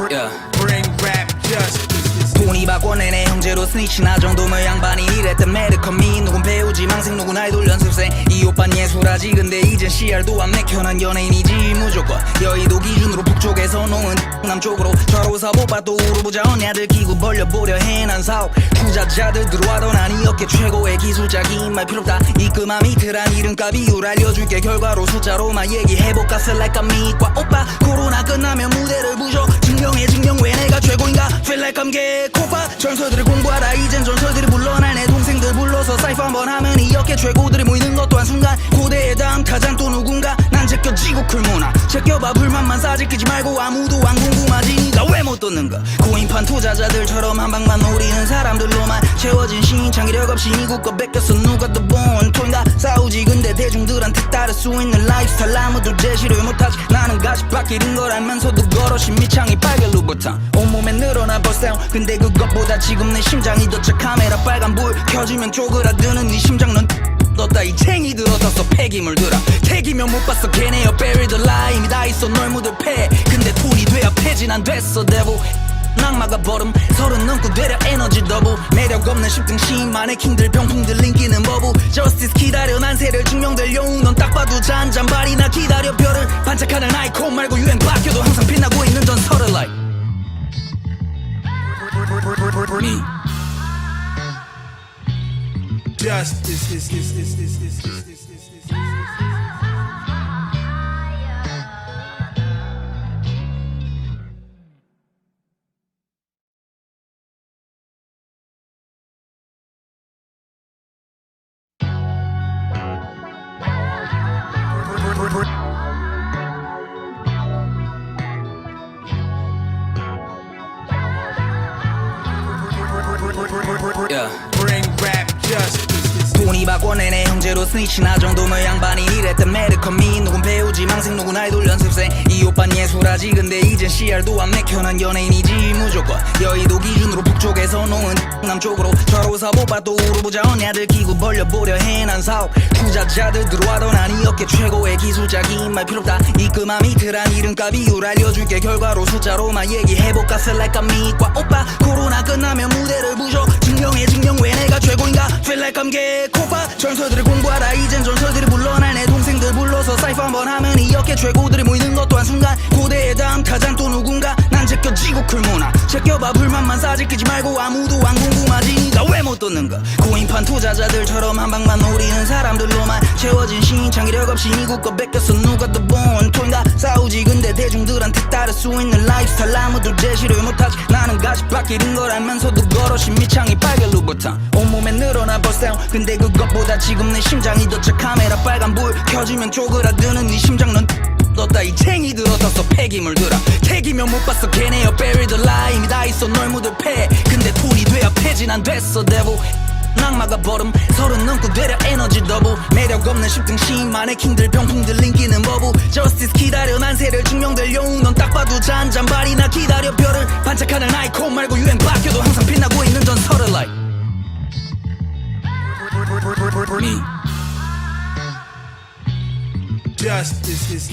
Yeah. Bring rap justice. 돈이 바꿔내 내 형제로 스니치나 정도면 양반이 이랬던 매드컴이 누군 배우지 망생 누군 아이돌 연습생 이 오빤 예술하지 근데 이젠 CR도 안 맥혀 난 연예인이지 무조건 여의도 기준으로 북쪽에서 농은 남쪽으로 좌로 사보바 또 우르보자 언니들 기구 벌려보려 해 난 사업 투자자들 들어와도 난 이 업계 최고의 기술자긴 말 필요 없다 입금함 이틀한 이름값 이유를 알려줄게 결과로 숫자로만 얘기해볼까 select a me과 오빠 코로나 끝나면 무대를 부셔 증명해 증명 왜 내가 최고인가 feel like I'm 개코파 전설들을 공부하다 이젠 전설들이 물러날 내 동생들 불러서 사이프 한번 하면 이 업계 최고들이 모이는 것도 한순간 고대의 다음 타잔 또 누군가 난 제껴지고 쿨문화 제껴봐 불만만 싸지끼지 말고 아무도 안 궁금하지 니가 왜 못 떴는가 고인판 투자자들처럼 한 방만 노리는 사람들로만 채워진 신창기력 없이 미국 거 뺏겼어 누가 더 본토인가 싸우지 근데 대중들한테 따를 수 있는 라이프스타일 아무도 제시를 못하지 나는 가시밭길 인 걸 알면서도 걸어시 미창이 빨개 루버탄 온몸에 늘어나 버스다운 근데 그것보다 지금 내 심장이 더 차 카메라 빨간불 켜지면 쪼그라드는 네 심장 넌 떴다 이 챙이들 어떻어 폐기물 들어 택이면 못 봤어 걔네여 buried alive 이미 다 있어 널 묻을 패 근데 돈이 돼야 폐진 안 됐어 대부 낙마가 버름 서른 넘고 되려 에너지 더부 매력 없는 10등 시인 마네킹들 병풍들 링기는 버부 저스티스 기다려 난 새를 증명될 영웅 넌 딱 봐도 잔잔발이나 기다려 별을 반짝하는 아이콘 말고 유행 바뀌어도 항상 빛나고 있는 전설을 like me Justice. Yeah. Bring rap justice. 돈이 바꿔내 내 형제로 스니치나 정도면 양반이 이랬던 매드컴이 누군 배우지 망생 누군 아이돌 연습생 이 오빤 예술하지 근데 이젠 CR도 안 맥혀 난 연예인이지 무조건 여의도 기준으로 북쪽에서 농은 남쪽으로 좌로 사보바 또 우르보자 언니들 기구 벌려보려 해 난 사업 투자자들 들어와도 난 이 업계 최고의 기술자긴 말 필요 없다 입금함 이틀한 이름값 이유를 알려줄게 결과로 숫자로만 얘기해볼까 select a me과 오빠 코로나 끝나면 무대를 부셔 증명해 증명 왜 내가 최고인가 feel like I'm 개코파 전설들을 공부하다 이젠 전설들이 물러날 내 동생들 불러서 사이프 한번 하면 이 업계 최고들이 모이는 것도 한순간 고대의 다음 타잔 또 누군가 난 제껴지고 쿨문화 제껴봐 불만만 싸지끼지 말고 아무도 안 궁금하지 니가 왜 못 떴는가 고인판 투자자들처럼 한 방만 노리는 사람들로만 채워진 신창기력 없이 미국 거 뺏겼어 누가 더 본토인가 싸우지 근데 대중들한테 따를 수 있는 라이프스타일 아무도 제시를 못하지 나는 가시밭길 인 걸 알면서도 걸어시 미창이 빨개 루버탄 온몸에 늘어나 버스다운 근데 그것보다 지금 내 심장이 더 차 카메라 빨간불 켜지면 쪼그라드는 네 심장 넌 떴다 이 챙이들 어떻어 폐기물 들어 택이면 못 봤어 걔네여 buried alive 이미 다 있어 널 묻을 패 근데 돈이 돼야 폐진 안 됐어 대부 낙마가 버름 서른 넘고 되려 에너지 더부 매력 없는 10등 시인 마네킹들 병풍들 링기는 버부 저스티스 기다려 난 새를 증명될 영웅 넌 딱 봐도 잔잔발이나 기다려 별을 반짝하는 아이콘 말고 유행 바뀌어도 항상 빛나고 있는 전설을 like me Justice.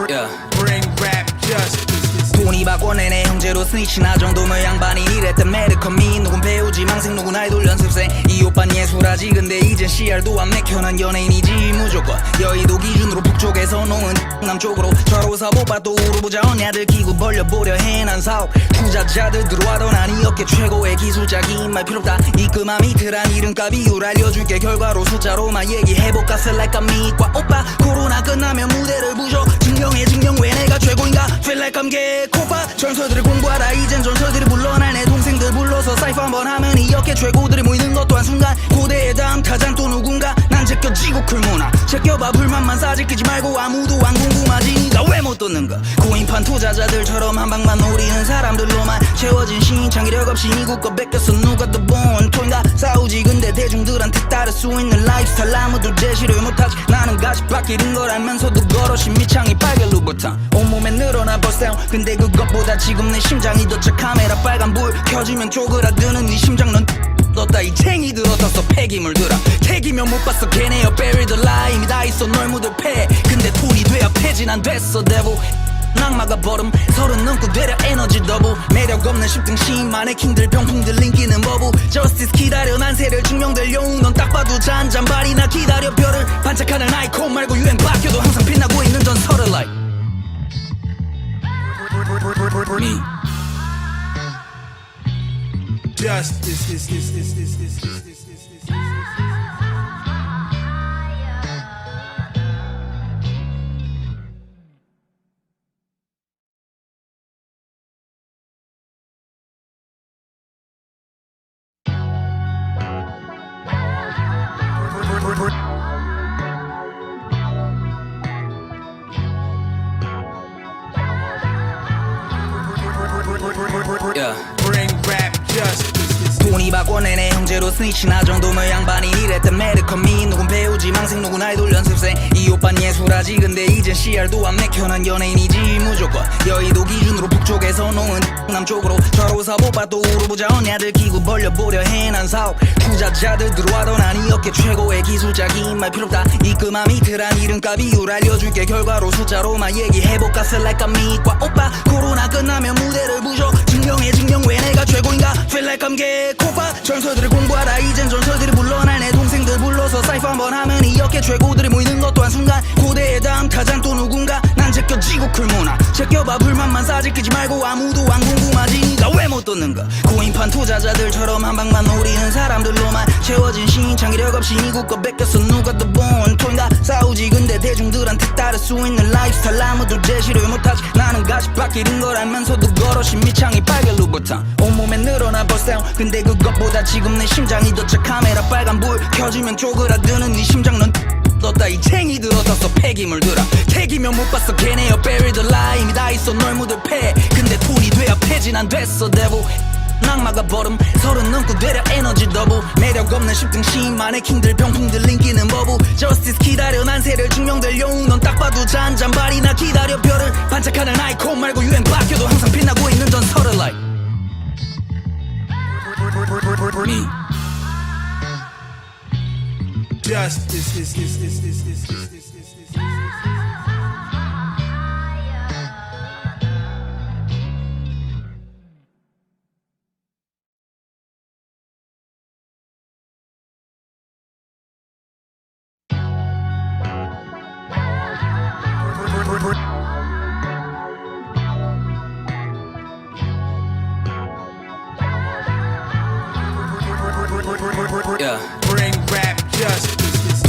Yeah. Bring rap justice. 돈이 바꿔내 내 형제로 스니치나 정도면 양반이 이랬던 매드컴이 누군 배우지 망생 누군 아이돌 연습생 이 오빤 예술하지 근데 이젠 CR도 안 맥혀 난 연예인이지 무조건 여의도 기준으로 북쪽에서 농은 남쪽으로 좌로 사보바 또 우르보자 언니들 기구 벌려보려 해 난 사업 투자자들 들어와도 난 이 업계 최고의 기술자긴 말 필요 없다 입금함 이틀한 이름값 이유를 알려줄게 결과로 숫자로만 얘기해볼까 select a me과 오빠 코로나 끝나면 무대를 부셔 증명해 증명 왜 내가 최고인가 feel like I'm 개코파 전설들을 공부하다 이젠 전설들이 물러날 내 동생들 불러서 사이프 한번 하면 이 업계 최고들이 모이는 것도 한순간 고대의 다음 타잔 또 누군가 난 제껴지고 쿨문화 제껴봐 불만만 싸질끼지 말고 아무도 안 궁금하지 니가 왜 못 떴는가 고인판 투자자들처럼 한 방만 노리는 사람들로만 채워진 신창기력 없이 이국 거 뺏겼어 누가 더 본토인가 싸우지 근데 대중들한테 따를 수 있는 라이프스타일 아무도 제시를 못하지 나는 가시밭 잃은 걸 알면서도 걸어신 미창이 빨개 루브탕 온몸에 늘어나 버스다운 근데 그것보다 지금 내 심장이 더 차 카메라 빨간불 켜지면 쪼그라드는 네 심장 넌 떴다 이 챙이들 어떻서 폐기물들아 택이면 못 봤어 걔네여 buried alive 이미 다 있어 널 묻을 패 근데 돈이 돼야 폐진 안 됐어 대부 낙마가 버름 서른 넘고 되려 에너지 더블 매력 없는 10등 시인만의 킹들 병풍들 인기는 버부 Justice 기다려 난세를 증명될 영웅 넌 딱 봐도 잔잔바리나 기다려 별을 반짝하는 아이콘 말고 유행 바뀌어도 항상 빛나고 있는 전설을 like me Justice. Yeah. Bring rap justice. 돈이 바꿔내네 형제로 스니치 나 정도면 양반이 이랬던 메르커미 누군 배우지 망생 누군 아이돌 연습생 이 오빤 예술하지 근데 이젠 CR도 안 맥혀 난 연예인이지 무조건 여의도 기준으로 북쪽에서 농은 남쪽으로 저로 사보바 또 우르보자 언니들 기구 벌려보려 해난 사업 투자자들 들어와도 난 이 업계 최고의 기술자긴 말 필요 없다 입금함 이틀한 이름값 이유를 알려줄게 결과로 숫자로만 얘기해볼까 select a 미과 오빠 코로나 끝나면 무대를 부셔 증명해 증명 왜 내가 최고인가 feel like I'm 개코파 전설들을 공부하다 이젠 전설들이 물러날 내 동생들 불러서 사이프 한번 하면 이 업계 최고들이 모이는 것도 한순간 고대의 다음 타잔 또 누군가 난 제껴지고 클문화 제껴봐 불만만 싸질끼지 말고 아무도 안 궁금하지 니가 왜 못 떴는가 고인판 투자자들처럼 한 방만 노리는 사람들로만 채워진 신창기력 없이 이국 거 뺏겼어 누가 더 본토인가 싸우지 근데 대중들한테 따를 수 있는 라이프스타일 아무도 제시를 못하지 나는 가시밭 잃은 걸 알면서도 걸어신 미창이 빨개 루브탕 온몸에 늘어나 버스다운 근데 그것보다 지금 내 심장이 더 차 카메라 빨간불 켜지면 쪼그라드는 네 심장 넌 떴다 이 챙이들 어떻서 폐기물들아 택이면 못 봤어 걔네여 buried alive 이미 다 있어 널 묻을 패 근데 돈이 돼야 폐진 안 됐어 대부 낙마가 버름 서른 넘고 되려 에너지 더블 매력 없는 10등 시인만의 킹들 병풍들 인기는 버부 Justice 기다려 난세를 증명될 영웅 넌 딱 봐도 잔잔바리나 기다려 별을 반짝하는 아이콘 말고 유행 바뀌어도 항상 빛나고 있는 전설을 like me Justice. Yeah. Bring rap justice.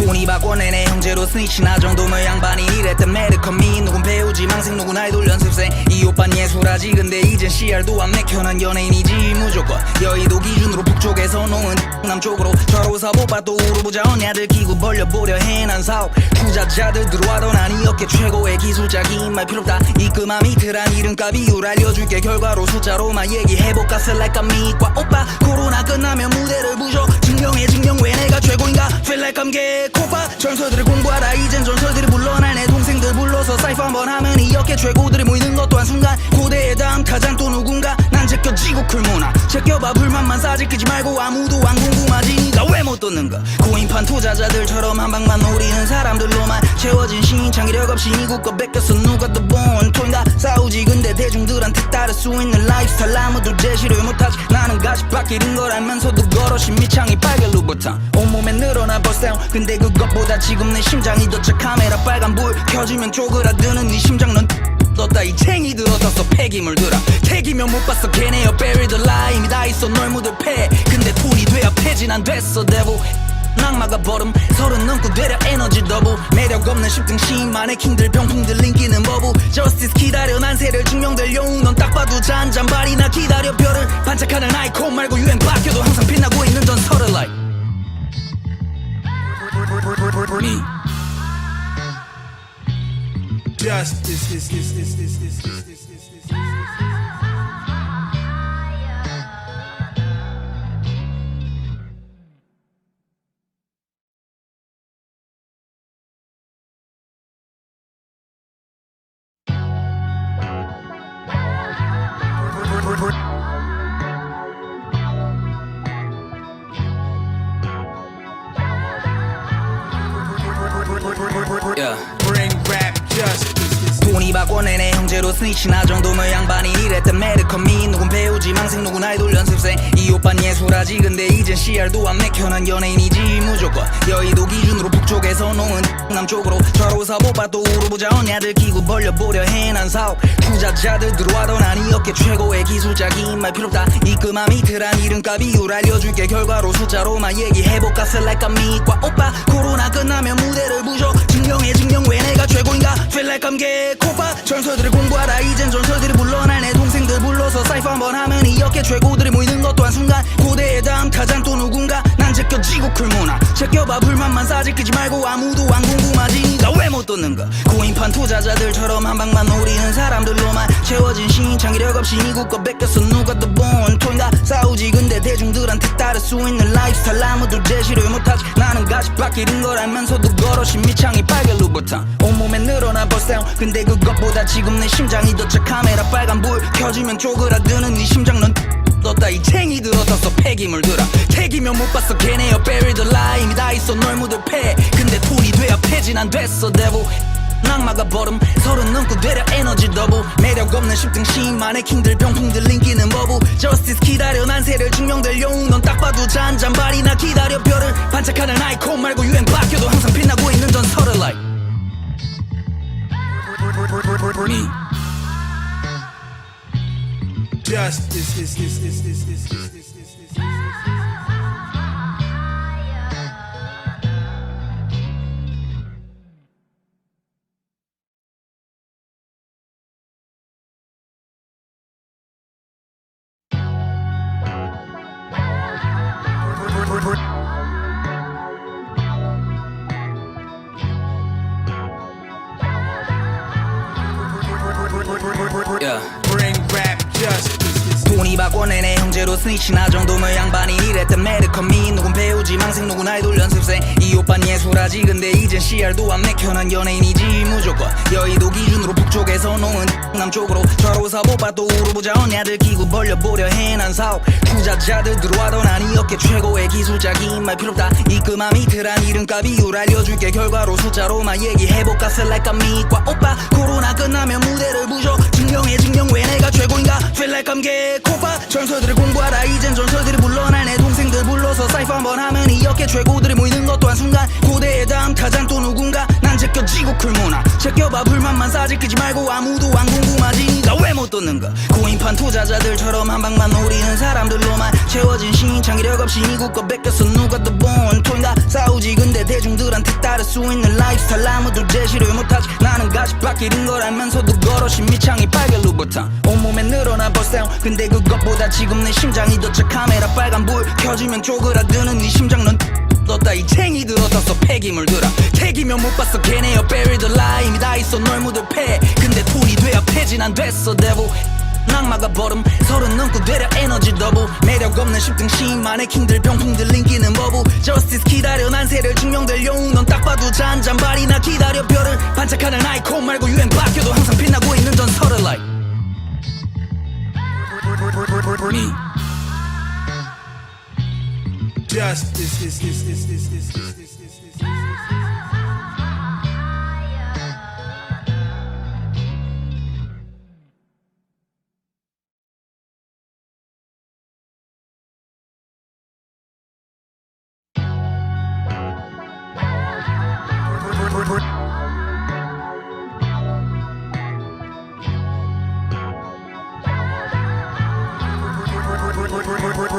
돈이 바꿔내네 형제로 스니치 나 정도면 양반이 이랬던 메르커미 누군 배우지 망생 누군 아이돌 연습생 이 오빤 예술하지 근데 이젠 CR도 안 맥혀 난 연예인이지 무조건 여의도 기준으로 북쪽에서 농은 남쪽으로 저로 사보바 또 우르보자 언니들 기구 벌려보려 해난 사업 투자자들 들어와도 난 이 업계 최고의 기술자긴 말 필요 없다 입금함 이틀한 이름값 이유를 알려줄게 결과로 숫자로만 얘기해볼까 select a 미과 오빠 코로나 끝나면 무대를 부셔 증명해 증명 왜 내가 최고인가 feel like I'm 개코파 전설들을 공부하다 이젠 전설들이 물러날 내 동생들 불러서 사이프 한번 하면 이 업계 최고들이 모이는 것도 한순간 고대의 다음 타잔 또 누군가 난 제껴지고 클문화 제껴봐 불만만 싸질끼지 말고 아무도 안 궁금하지 니가 왜 못 떴는가 고인판 투자자들처럼 한 방만 노리는 사람들로만 채워진 신창기력 없이 이국 거 뺏겼어 누가 더 본토인가 싸우지 근데 대중들한테 따를 수 있는 라이프스타일 아무도 제시를 못하지 나는 가시밭 잃은 걸 알면서도 걸어신 미창이 빨개 루브탕 온몸에 늘어나 버스다운 근데 그것보다 지금 내 심장이 더 차 카메라 빨간불 켜지면 쪼그라드는 네 심장 넌 떴다 이 챙이들 어떻서 폐기물들아 택이면 못 봤어 걔네여 buried alive 이미 다 있어 널 묻을 패 근데 돈이 돼야 폐진 안 됐어 대부 낙마가 버름 서른 넘고 되려 에너지 더블 매력 없는 10등 시인만의 킹들 병풍들 인기는 버부 Justice 기다려 난세를 증명될 영웅 넌 딱 봐도 잔잔바리나 기다려 별을 반짝하는 아이콘 말고 유행 바뀌어도 항상 빛나고 있는 전설을 like me justice. Yeah. Bring rap justice. 돈이 받고 내내 형제로 스니치나 정도면 양반이 이랬던 매드컴이 누군 배우지 망생 누군 아이돌 연습생 이 오빤 예술하지 근데 이젠 CR도 안 맥혀는 연예인이지 무조건 여의도 기준으로 북쪽에서 농은 남쪽으로 좌로 사보바도 우르보자 언냐들 기구 벌려보려 해난 사업 투자자들 들어와도 난이 업계 최고의 기술자기 말 필요없다 입금함 이틀한 이름값 이유를 알려줄게 결과로 숫자로만 얘기해볼까 select a me과 오빠 코로나 끝나면 무대를 부셔 증명해 증명 왜 내가 최고인가 feel like I'm 개코파 전설들을 공부하다 이젠 전설들이 물러날 내 동생들 불러서 사이프 한번 하면 이 업계 최고들이 모이는 것도 한순간 고대의 다음 타잔 또 누군가 난 제껴지고 클문화 제껴봐 불만만 싸지 끄지 말고 아무도 안 궁금하지 니가 왜 못 떴는가 고인판 투자자들처럼 한 방만 노리는 사람들로만 채워진 시인 창의력 없이 미국 거 뺏겼어 누가 더 본토인가 싸우지 근데 대중들한테 따를 수 있는 라이프스타일 아무도 제시를 못하지 나는 가시밭길 인 걸 알면서도 걸어시 미창이 빨개 루버탄 온몸에 늘어나 버스다운 근데 그것보다 지금 내 심장이 더 차 카메라 빨간불 켜지면 쪼그라드는 네 심장 넌 떴다 이 챙이들 어떻어 폐기물 들어 택이면 못 봤어 걔네여 buried alive 이미 다 있어 널 묻을 패 근데 돈이 돼야 폐진 안 됐어 대부 낙마가 버름 서른 넘고 되려 에너지 더부 매력 없는 10등 시인 마네킹들 병풍들 링기는 버부 저스티스 기다려 난세를 증명될 영웅 넌 딱 봐도 잔잔발이나 기다려 별을 반짝하는 아이콘 말고 유행 바뀌어도 항상 빛나고 있는 전설을 like me Justice. Yeah. Bring rap justice. 돈이 받고 내내 형제로 스니치나 정도면 양반이 이랬던 매드컴이 누군 배우지 망생 누군 아이돌 연습생 이 오빤 예술하지 근데 이젠 CR도 안 맥혀는 연예인이지 무조건 여의도 기준으로 북쪽에서 농은 남쪽으로 좌로 사보바도 우르보자 언냐들 기구 벌려보려 해난 사업 투자자들 들어와도 난 이 업계 최고의 기술자기 말 필요없다 입금함 이틀한 이름값 이유를 알려줄게 결과로 숫자로만 얘기해볼까 select a me과 오빠 코로나 끝나면 무대를 부셔 증명해 증명 왜 내가 최고인가 feel like I'm 개코파 전설들을 공부하다 이젠 전설들이 물러날 내 동생들 불러서 사이프 한번 하면 이 업계 최고들이 모이는 것도 한순간 고대의 다음 타잔 또 누군가 난 제껴지고 클문화 제껴봐 불만만 싸지 끄지 말고 아무도 안 궁금하지 니가 왜 못 떴는가 고인판 투자자들처럼 한 방만 노리는 사람들로만 채워진 시인 창의력 없이 미국 거 뺏겼어 누가 더 본토인가 싸우지 근데 대중들한테 따를 수 있는 라이프스타일 아무도 제시를 못하지 나는 가시밭길 인 걸 알면서도 걸어시 미창이 빨개 루버탄 온몸에 늘어나 버스다운 근데 그것보다 지금 내 심장이 더 차 카메라 빨간불 켜지면 쪼그라드는 네 심장 넌 떴다 이 챙이들 어떻어 폐기물 들어 택이면 못 봤어 걔네여 buried alive 이미 다 있어 널 묻을 패 근데 돈이 돼야 폐진 안 됐어 대부 낙마가 버름 서른 넘고 되려 에너지 더부 매력 없는 10등 시인 마네킹들 병풍들 링기는 버부 저스티스 기다려 난세를 증명될 영웅 넌 딱 봐도 잔잔발이나 기다려 별을 반짝하는 아이콘 말고 유행 바뀌어도 항상 빛나고 있는 전설을 like me Justice.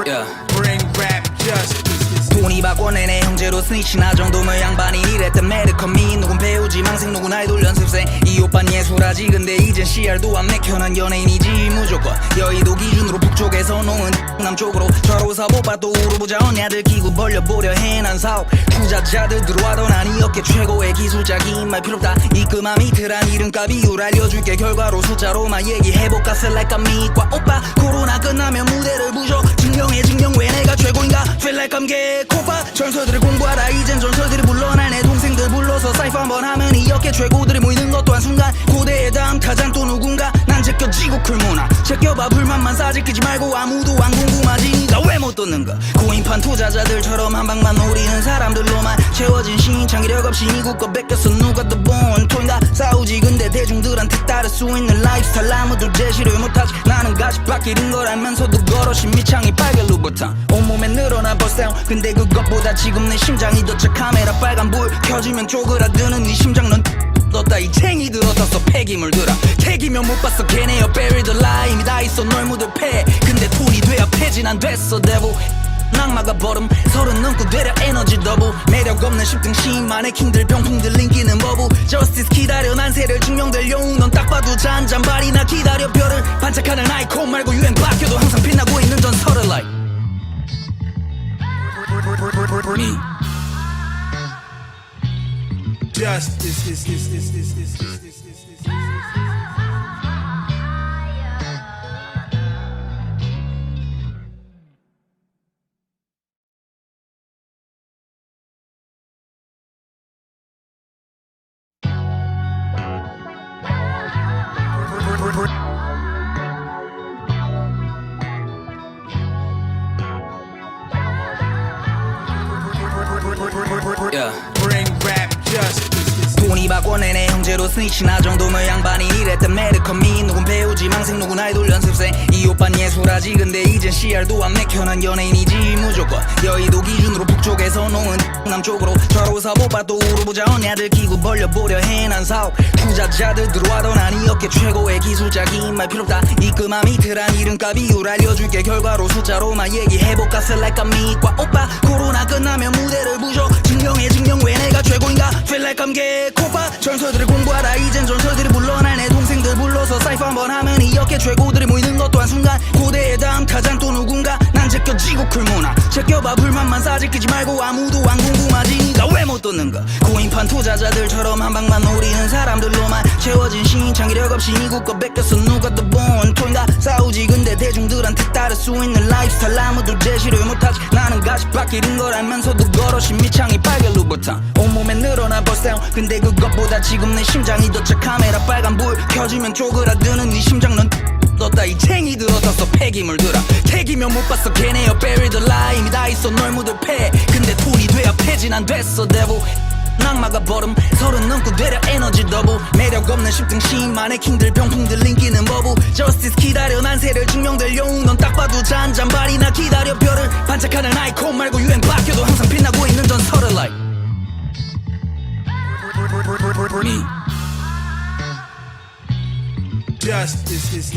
Yeah. Bring rap justice. 돈이 바꿔내 내 형제로 스니치 나 정도면 양반이 이랬던 매드컴이 누군 배우지 망생 누군 아이돌 연습생 이 오빤 예술하지 근데 이젠 CR도 안 맥혀 난 연예인이지 무조건 여의도 기준으로 북쪽에서 농은 남쪽으로 좌로 사보바 또 우르보자 언니들 기구 벌려보려 해난 사업 투자자들 들어와도 난 이 업계 최고의 기술자긴 말 필요 없다 입금함 이틀한 이름값 이유를 알려줄게 결과로 숫자로만 얘기해볼까 select 미과 오빠 코로나 끝나면 무대를 부셔 증명해 증명 왜 내가 최고인가 feel like I'm 개코파 전설들을 공부하다 이젠 전설들이 물러날 내 동생들 불러서 사이프 한번 하면 이 업계 최고들이 모이는 것도 한순간 고대의 다음 타잔 또 누군가 난 제껴지고 쿨문화 제껴봐 불만만 사직끼지 말고 아무도 안 궁금하지 니가 왜 못 듣는가 고인판 투자자들처럼 한 방만 노리는 사람들로만 채워진 신창기력 없이 미국 거 뺏겼어 누가 더 본토인가 싸우지 근데 대중들한테 따를 수 있는 라이프스타일 아무도 제시를 못하지 나는 가시밭 길인 걸 알면서도 걸어신 미창이 빨개 루버탄 온몸에 늘어나 버스다운 근데 그것보다 지금 내 심장이 더 차 카메라 빨간불 켜지면 쪼그라드는 네 심장 넌 떴다 이 챙이들 어떻서 폐기물 들어 택이면 못 봤어 걔네여 buried alive 이미 다 있어 널 묻을 패 근데 돈이 돼야 폐진 안 됐어 대부 낙마가 버름 서른 넘고 되려 에너지 더블 매력 없는 10등 시인 마네킹들 병풍들 링기는 버부 저스티스 기다려 난세를 증명될 영웅 넌 딱 봐도 잔잔발이나 기다려 별을 반짝하는 아이콘 말고 유행 바뀌어도 항상 빛나고 있는 전설을 like me Justice. Yeah. Bring rap justice. 돈이 바꿔내 내 형제로 스니치 나 정도면 양반이 이랬던 매드컴이 누군 배우지 망생 누군 아이돌 연습생 이 오빤 예술하지 근데 이젠 CR도 안 맥혀 난 연예인이지 무조건 여의도 기준으로 북쪽에서 농은 남쪽으로 좌로 사보바 또 우르보자 언니들 기구 벌려보려 해난 사업 투자자들 들어와도 난 이 업계 최고의 기술자긴 말 필요 없다 입금함 이틀한 이름값 이유를 알려줄게 결과로 숫자로만 얘기해볼까 select 미과 오빠 코로나 끝나면 무대를 부셔 증명해 증명 왜 내가 최고인가 feel like I'm 개코파 전설들을 공부하다 이젠 전설들이 물러날 내 동생들 불러서 사이프 한번 하면 이 업계 최고들이 모이는 것도 한순간 고대의 다음 타잔 또 누군가 난 제껴지고 쿨문화 제껴봐 불만만 사직끼지 말고 아무도 안 궁금하지 니가 왜 못 듣는가 고인판 투자자들처럼 한 방만 노리는 사람들로만 채워진 신창기력 없이 미국 거 뺏겼어 누가 더 본토인가 싸우지 근데 대중들한테 따를 수 있는 라이프스타일 아무도 제시를 못하지 나는 가시밭 길인 걸 알면서도 걸어신 미창이 빨개 루버탄 온몸에 늘어나 버스다운 근데 그것보다 지금 내 심장이 더 차 카메라 빨간불 켜지면 쪼그라드는 네 심장 넌 떴다 이 챙이들 어떻서 폐기물 들어 택이면 못 봤어 걔네여 buried alive 이미 다 있어 널 묻을 패 근데 돈이 돼야 폐진 안 됐어 대부 낙마가 버름 서른 넘고 되려 에너지 더블 매력 없는 10등 시인 마네킹들 병풍들 링기는 버부 저스티스 기다려 난세를 증명될 영웅 넌 딱 봐도 잔잔발이나 기다려 별을 반짝하는 아이콘 말고 유행 바뀌어도 항상 빛나고 있는 전설을 like me Justice.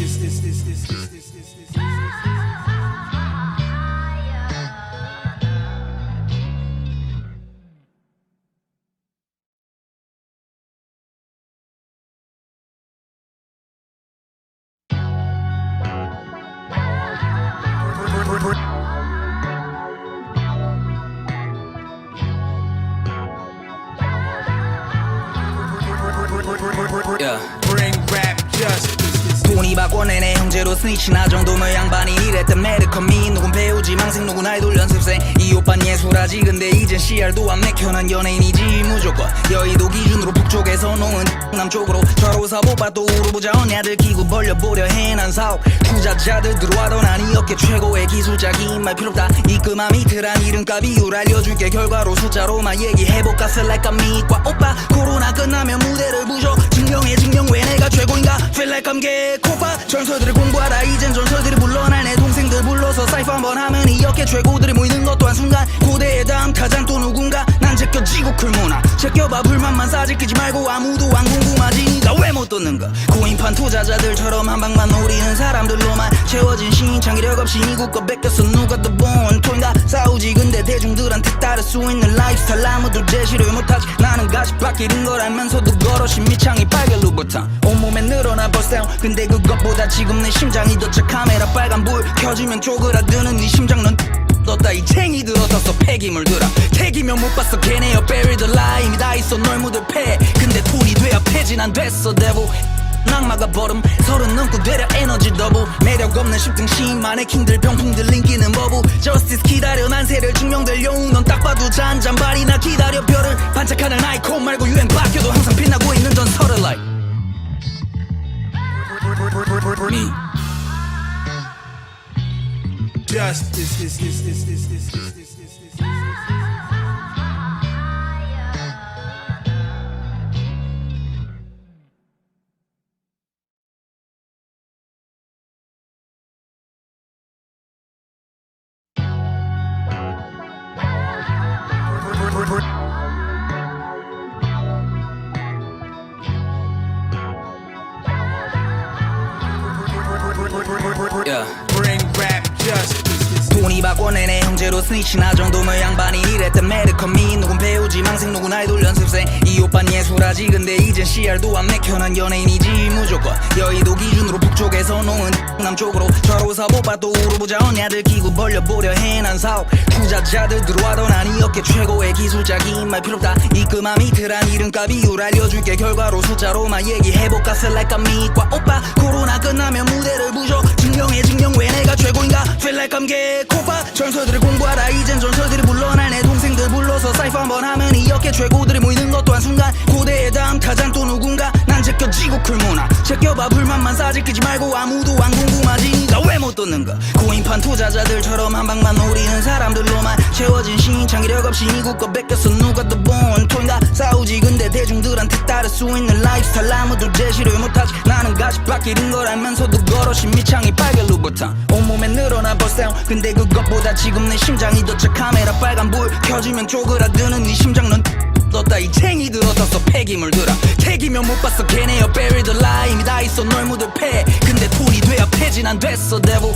Yeah. Bring rap justice. 돈이 바꿔내 내 형제로 스니치 나 정도면 양반이 이랬던 매드컴이 누군 배우지 망생 누군 아이돌 연습생 이 오빤 예술하지 근데 이젠 CR도 안 맥혀 난 연예인이지 무조건 여의도 기준으로 북쪽에서 농은 남쪽으로 좌로 사보바 또 우르보자 언니들 기구 벌려보려 해난 사업 투자자들 들어와도 난 이 업계 최고의 기술자긴 말 필요 없다 입금함 이틀한 이름값 이유를 알려줄게 결과로 숫자로만 얘기해볼까 select 미과 오빠 코로나 끝나면 무대를 부셔 증명해 증명 왜 내가 최고인가 feel like I'm 개코파 전설들을 공부하다 이젠 전설들이 물러날 내 동생들 불러서 사이프 한번 하면 이 업계 최고들이 모이는 것도 한순간 고대의 다음 타잔 또 누군가 난 제껴 제껴지고 쿨문화 제껴봐 불만만 사질 끼지 말고 아무도 안 궁금하지 니가 왜 못 듣는가 고인판 투자자들처럼 한 방만 노리는 사람들로만 채워진 시인 창의력 없이 미국 거 뺏겼어 누가 더 본토인가 싸우지 근데 대중들한테 따를 수 있는 라이프스타일 아무도 제시를 못하지 나는 가시밭 길인 걸 알면서도 걸어신 밑창이 빨개 루브탕 온몸에 늘어나 버스다운 근데 그것보다 지금 내 심장이 더 차 카메라 빨간불 켜지면 쪼그라드는 네 심장 넌 떴다 이 챙이들 어떻서 폐기물들아 택이면 못 봤어 걔네여 buried alive 이미 다 있어 널 묻을 패 근데 돈이 돼야 폐진 안 됐어 대부 낙마가 버름 서른 넘고 되려 에너지 더블 매력 없는 10등 시인 마네킹들 병풍들 링기는 버부 저스티스 기다려 난세를 증명될 영웅 넌 딱 봐도 잔잔발이나 기다려 별을 반짝하는 아이콘 말고 유행 바뀌어도 항상 빛나고 있는 전설을 like me Justice is yeah. Bring rap justice. 돈이 바꿔내네 형제로 스니치 나 정도면 양반이 이랬던 매드컴이 누군 배우지 망생 누군 아이돌 연습생 이 오빤 예술하지 근데 이젠 CR도 안 내켜 난 연예인이지 무조건 여의도 기준으로 북쪽에서 농은 남쪽으로 좌로사 보바도 우르보자 언니들 기구 벌려보려 해 난 사업 투자자들 들어와도 난 이 업계 최고의 기술자긴 말 필요 없다 입금함 이틀한 이름값 이유를 알려줄게 결과로 숫자로만 얘기해볼까 select 미과 오빠 코로나 끝나면 무대를 부셔 증명해 증명 왜 내가 최고인가 feel like I'm 개코파 전설들을 공부하라 이젠 전설들이 불러날 내 동생들 불러서 사이프 한번 하면 이 업계 최고들이 모이는 것도 한순간 고대의 다음 타잔 또 누군가 난 제껴지고 쿨문화 제껴봐 불만만 사질 끼지 말고 아무도 안 궁금하지 니가 왜 못 듣는가 고인판 투자자들처럼 한 방만 노리는 사람들로만 채워진 시인 창의력 없이 미국 거 뺏겼어 누가 더 본토인가 싸우지 근데 대중들한테 따를 수 있는 라이프스타일 아무도 제시를 못하지 나는 가시밭 길인 걸 알면서도 걸어신 밑창이 빨개 루브탕 온몸에 늘어나 버스다운 근데 그것보다 지금 내 심장이 더 차 카메라 빨간불 켜지면 쪼그라드는 네 심장 넌 떴다 이 챙이들 어떻서 폐기물들아 택이면 못 봤어 걔네여 buried alive 이미 다 있어 널 묻을 패 근데 돈이 돼야 폐진 안 됐어 대부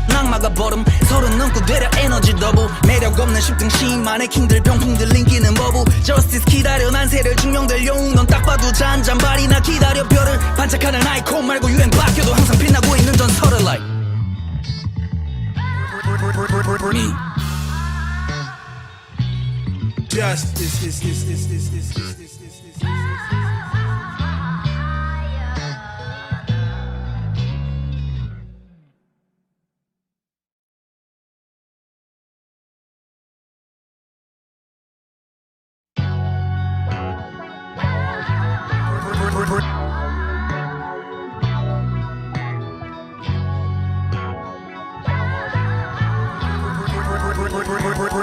낙마가 버름 서른 넘고 되려 에너지 더블 매력 없는 10등 시인 마네킹들 병풍들 링기는 버부 저스티스 기다려 난세를 증명될 영웅 넌 딱 봐도 잔잔발이나 기다려 별을 반짝하는 아이콘 말고 유행 바뀌어도 항상 빛나고 있는 전설을 like me Justice is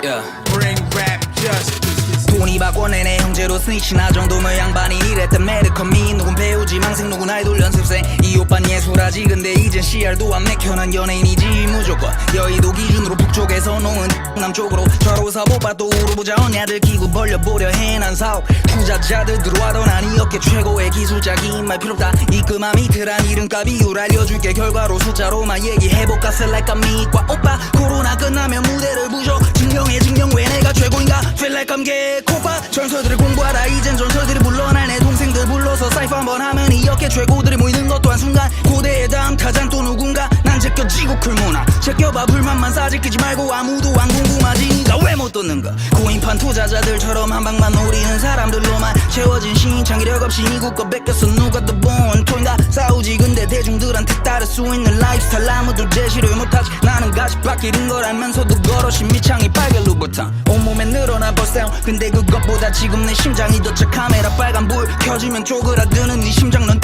yeah. Bring rap justice. 돈이 바꿔내네 형제로 스니치 나 정도면 양반이 이랬던 매드컴이 누군 배우지 망생 누군 아이돌 연습생 이 오빤 예술하지 근데 이젠 CR도 안 내켜 난 연예인이지 무조건 여의도 기준으로 북쪽에서 농은 남쪽으로 좌로사 보바도 우르보자 언니들 기구 벌려보려 해 난 사업 투자자들 들어와도 난 이 업계 최고의 기술자긴 말 필요 없다 입금함 이틀한 이름값 이유를 알려줄게 결과로 숫자로만 얘기해볼까 select 미과 오빠 코로나 끝나면 무대를 부셔 증명해 증명 왜 내가 최고인가 feel like I'm 개코파 전설들을 공부하라 이젠 전설들이 불러날 내 동생들 불러서 사이프 한번 하면 이 업계 최고들이 모이는 것도 한순간 고대의 다음 타잔 또 누군가 난 제껴지고 쿨문화 제껴봐 불만만 사질 끼지 말고 아무도 안 궁금하지 니가 왜 못 듣는가 고인판 투자자들처럼 한 방만 노리는 사람들로만 채워진 시인 창의력 없이 미국 거 뺏겼어 누가 더 본토인가 싸우지 근데 대중들한테 따를 수 있는 라이프스타일 아무도 제시를 못하지 나는 가시밭 길인 걸 알면서도 걸어신 밑창이 빨개 루브탕 온몸에 늘어나 버스다운 근데 그것보다 지금 내 심장이 더 차 카메라 빨간불 켜지면 쪼그라드는 네 심장 넌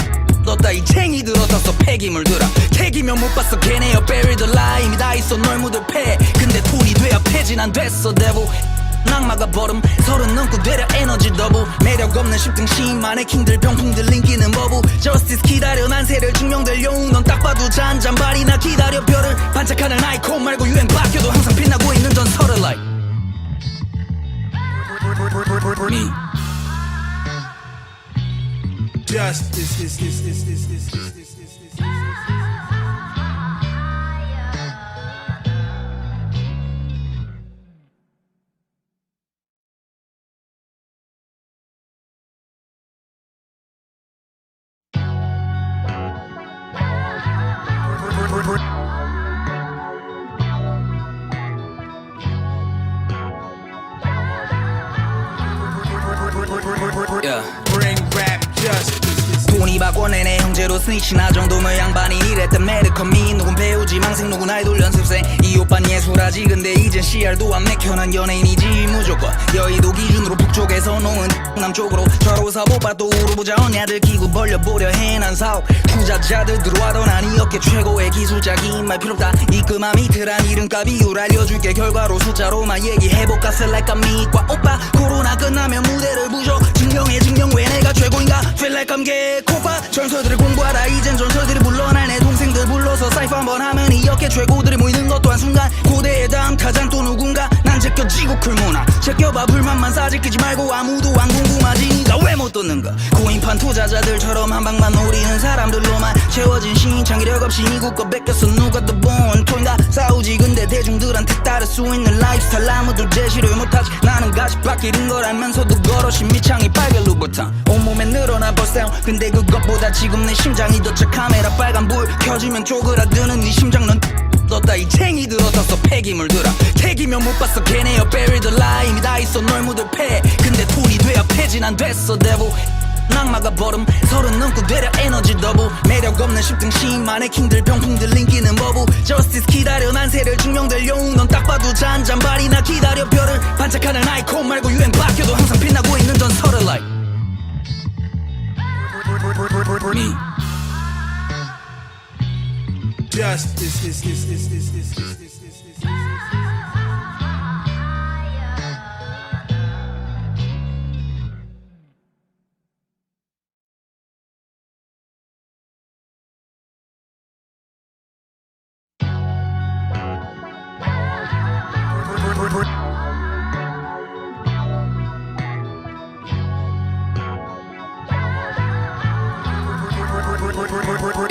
떴다 이 챙이들 어떻서 폐기물들아 택이면 못 봤어 걔네여 buried alive 이미 다 있어 널 묻을 패 근데 돈이 돼야 폐진 안 됐어 대부 낙마가 버름 서른 넘고 되려 에너지 더블 매력 없는 10등 시인 마네킹들 병풍들 링기는 버부 저스티스 기다려 난세를 증명될 영웅 넌 딱 봐도 잔잔발이나 기다려 별을 반짝하는 아이콘 말고 유행 바뀌어도 항상 빛나고 있는 전설을 like Me. Justice. Yeah. Bring rap justice. 돈이 바꿔내 내 형제로 스니치 나 정도면 양반이 이랬던 매드컴이 누군 배우지 망생 누군 아이돌 연습생 이 오빤 예술하지 근데 이젠 CR도 안 맥혀 난 연예인이지 무조건 여의도 기준으로 북쪽에서 노은 남쪽으로 좌로 사보바 또 우르보자 언니들 기구 벌려보려 해난 사업 투자자들 들어와도 난 이 업계 최고의 기술자 긴 말 필요 없다 입금함 이틀한 이름값 이유를 알려줄게 결과로 숫자로만 얘기해볼까 select 미과 오빠 코로나 끝나면 무대를 부셔 증명 왜 내가 최고인가 feel like I'm 개코파 전설들을 공부하라 이젠 전설들이 물러날 내 동생들 불러서 사이퍼 한번 하면 이 업계 최고들이 모이는 것도 한순간 고대의 다음 타잔 또 누군가 난 제껴지고 쿨문화 제껴봐 불만만 싸지끼지 말고 아무도 안 궁금하지 니가 왜 못 떴는가 고인판 투자자들처럼 한 방만 노리는 사람들로만 채워진 신창기력 없이 이국 거 뺏겼어 누가 더 본토인가 싸우지 근데 대중들한테 따를 수 있는 라이프스타일 아무도 제시를 못하지 나는 가시밭 잃은 걸 알면서도 걸어신 미창이 빨개 루버탕 온몸에 늘어나 버스다운 근데 그것보다 지금 내 심장이 더 차 카메라 빨간 불 켜지면 쪼그라드는 네 심장 넌 떴다 이 챙이들 어떻서 폐기물들아 택이면 못 봤어 걔네여 buried alive 이미 다 있어 널 묻을 패 근데 돈이 돼야 폐진 안 됐어 대부 낙마가 버름 서른 넘고 되려 에너지 더블 매력 없는 10등 시인만의 킹들 병풍들 인기는 버부 저스티스 기다려 난세를 증명될 영웅 넌 딱 봐도 잔잔바리나 기다려 별을 반짝하는 아이콘 말고 유행 바뀌어도 항상 빛나고 있는 전설을 like Me. Justice.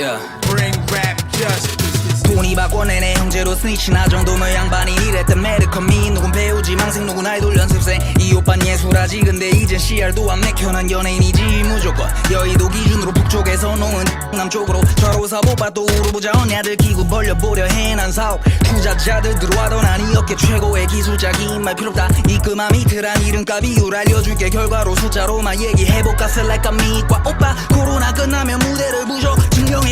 Yeah. Bring rap justice. 돈이 바꿔내 내 형제로 스니치 나 정도면 양반이 이랬던 매드컴이 누군 배우지 망생 누군 아이돌 연습생 이 오빤 예술하지 근데 이젠 CR도 안 맥혀 난 연예인이지 무조건 여의도 기준으로 북쪽에서 노은 남쪽으로 좌로 사보바 또 우르보자 언니들 기구 벌려보려 해난 사업 투자자들 들어와도 난 이 업계 최고의 기술자 긴 말 필요 없다 입금함 이틀한 이름값 이유를 알려줄게 결과로 숫자로만 얘기해볼까 select 미과 오빠 코로나 끝나면 무대를 부셔 증명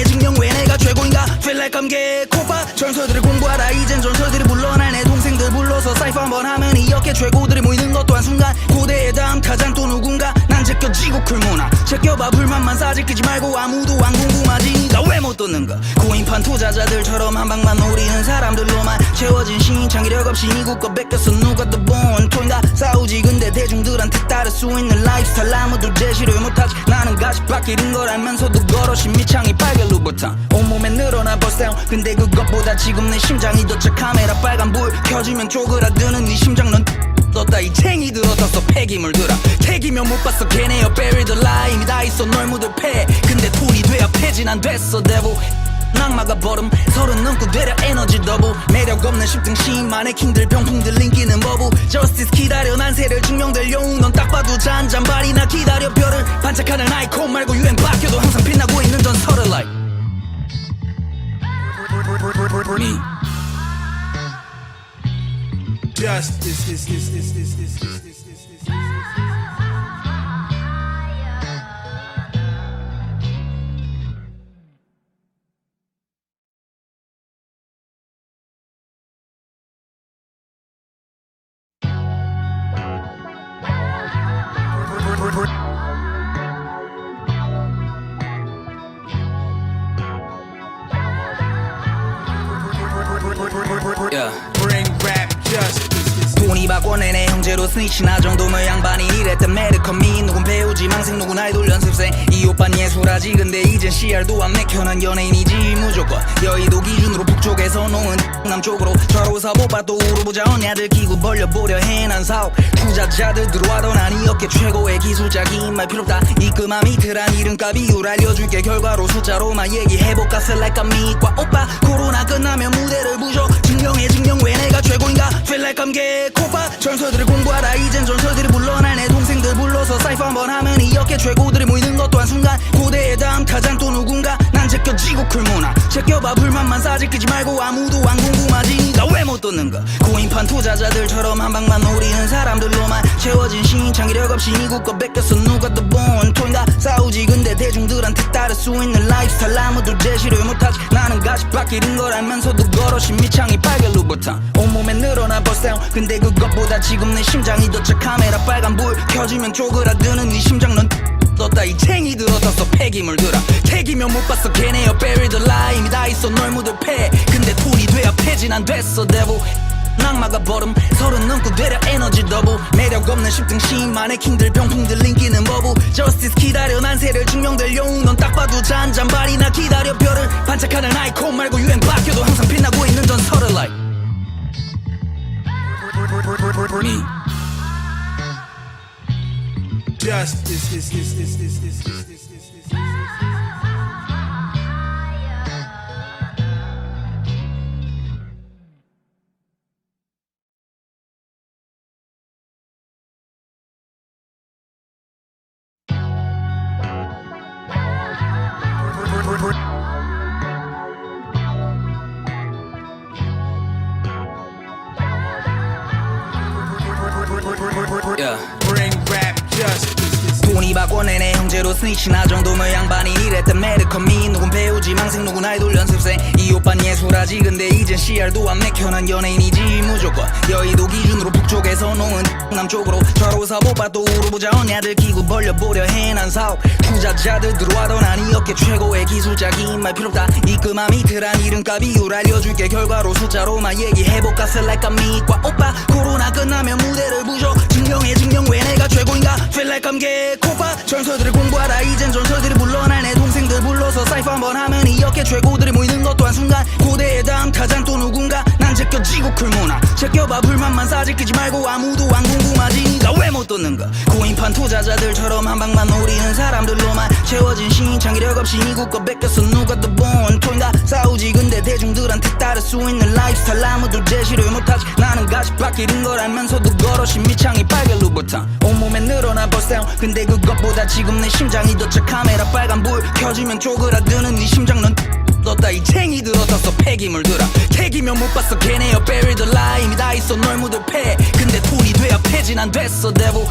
왜 내가 최고인가 feel like I'm 개코파 전설들을 공부하라 이젠 전설들이 물러날 내 동생들 불러서 사이퍼 한번 하면 이 업계 최고들이 모이는 것도 한순간 고대의 다음 타잔 또 누군가 난 제껴지고 쿨문화 제껴봐 불만만 싸지끼지 말고 아무도 안 궁금하지 니가 왜 못 떴는가 고인판 투자자들처럼 한 방만 노리는 사람들로만 채워진 신창기력 없이 이국 거 뺏겼어 누가 더 본토인가 싸우지 근데 대중들한테 따를 수 있는 라이프스타일 아무도 제시를 못하지 나는 가시밭 잃은 걸 알면서도 걸어신 미창이 빨개 루버탕 온몸에 늘어나 버스다운 근데 그것보다 지금 내 심장이 더 차 카메라 빨간 불 켜지면 쪼그라드는 네 심장 넌 떴다 이 챙이들 어떻서 폐기물들아 택이면 못 봤어 걔네여 buried alive 이미 다 있어 널 묻을 패 근데 돈이 돼야 폐진 안 됐어 대부 낙마가 버름 서른 넘고 되려 에너지 더블 매력 없는 10등 시인만의 킹들 병풍들 인기는 버부 저스티스 기다려 난세를 증명될 영웅 넌 딱 봐도 잔잔바리나 기다려 별을 반짝하는 아이콘 말고 유행 바뀌어도 항상 빛나고 있는 전설을 like Me. Justice. Yeah. Bring rap justice. 돈이 바꿔내 내 형제로 스니치 나 정도면 양반이 이랬던 매드컴이 누군 배우지 망 망생 누구나 아이돌 연습생 이 오빤 예술하지 근데 이젠 CR도 안 맥혀는 연예인이지 무조건 여의도 기준으로 북쪽에서 농은 남쪽으로 좌로사보바 또 우르보자 언니들 기구 벌려보려 해난 사업 투자자들 들어와도 난 이 업계 최고의 기술자 긴 말 필요 없다 이끔함 이틀한 이름값 이유를 알려줄게 결과로 숫자로만 얘기해볼까 select 미과 오빠 코로나 끝나면 무대를 부셔 증명해 증명 왜 내가 최고인가 feel like I'm 개코파 전설들을 공부하다 이젠 전설들이 물러날 내 동생들 불러서 사이퍼 한번 하면 이 업계 최고들이 모이는 것도 한순간 고대의 다음 타잔 또 누군가 난 제껴지고 쿨문화 제껴봐 불만만 싸질끼지 말고 아무도 안 궁금하지 니가 왜 못 듣는가 고인판 투자자들처럼 한 방만 노리는 사람들로만 채워진 신창기력 없이 이국 거 뺏겼어 누가 더 본토인가 싸우지 근데 대중들한테 따를 수 있는 라이프스타일 아무도 제시를 못하지 나는 가시밭 길인 걸 알면서도 걸어신 미창이 빨개 루브탕 온몸에 늘어나 버스다운 근데 그것보다 지금 내 심장이 더 차 카메라 빨간 불 켜지면 쪼그라드는 네 심장 넌 떴다 이 챙이들 어떻서 폐기물들아 택이면 못 봤어 걔네여 buried alive 이미 다 있어 널 묻을 패 근데 돈이 돼야 폐진 안 됐어 대부 낙마가 버름 서른 넘고 되려 에너지 더블 매력 없는 10등 시인 마네킹들 병풍들 인기는 버부 저스티스 기다려 난세를 증명될 영웅 넌 딱 봐도 잔잔바리나 기다려 별을 반짝하는 아이콘 말고 유행 바뀌어도 항상 빛나고 있는 전설을 like me Justice. yeah. Bring rap justice. 돈이 바꿔내 내 형제로 스니치 나 정도면 양반이 이랬던 메르커미 누군 배우지 망생 누군 아이돌 연습생 이 오빤 예술하지 근데 이젠 CR도 안 맥혀는 연예인이지 무조건 여의도 기준으로 북쪽에서 농은 남쪽으로 좌로사보바 또 우르보자 언니들 기구 벌려보려 해난 사업 투자자들 들어와도 난 이 업계 최고의 기술자 긴 말 필요 없다 이끔함 이틀한 이름값 이유를 알려줄게 결과로 숫자로만 얘기해볼까 select 미과 오빠 코로나 끝나면 무대를 부셔 증명해 증명 왜 내가 최고인가 feel like I'm 개코파 전설들을 공부하다 이젠 전설들이 물러날 내 동생들 불러서 사이퍼 한번 하면 이 업계 최고들이 모이는 것도 한순간 고대의 다음 타잔 또 누군가 난 제껴지고 쿨문화 제껴봐 불만만 싸질끼지 말고 아무도 안 궁금하지 니가 왜 못 듣는가 고인판 투자자들처럼 한 방만 노리는 사람들로만 채워진 신창기력 없이 이국 거 뺏겼어 누가 더 본토인가 싸우지 근데 대중들한테 따를 수 있는 라이프스타일 아무도 제시를 못하지 나는 가시밭 길인 걸 알면서도 걸어신 미창이 빨개 루브탕 온몸에 늘어나 버스다운 근데 그것보다 지금 내 심장이 더 차 카메라 빨간 불 켜지면 쪼그라드는 네 심장 넌 떴다 이 챙이들 어떻서 폐기물들아 택이면 못 봤어 걔네여 buried alive 이미 다 있어 널 묻을 패 근데 돈이 돼야 폐진 안 됐어 대부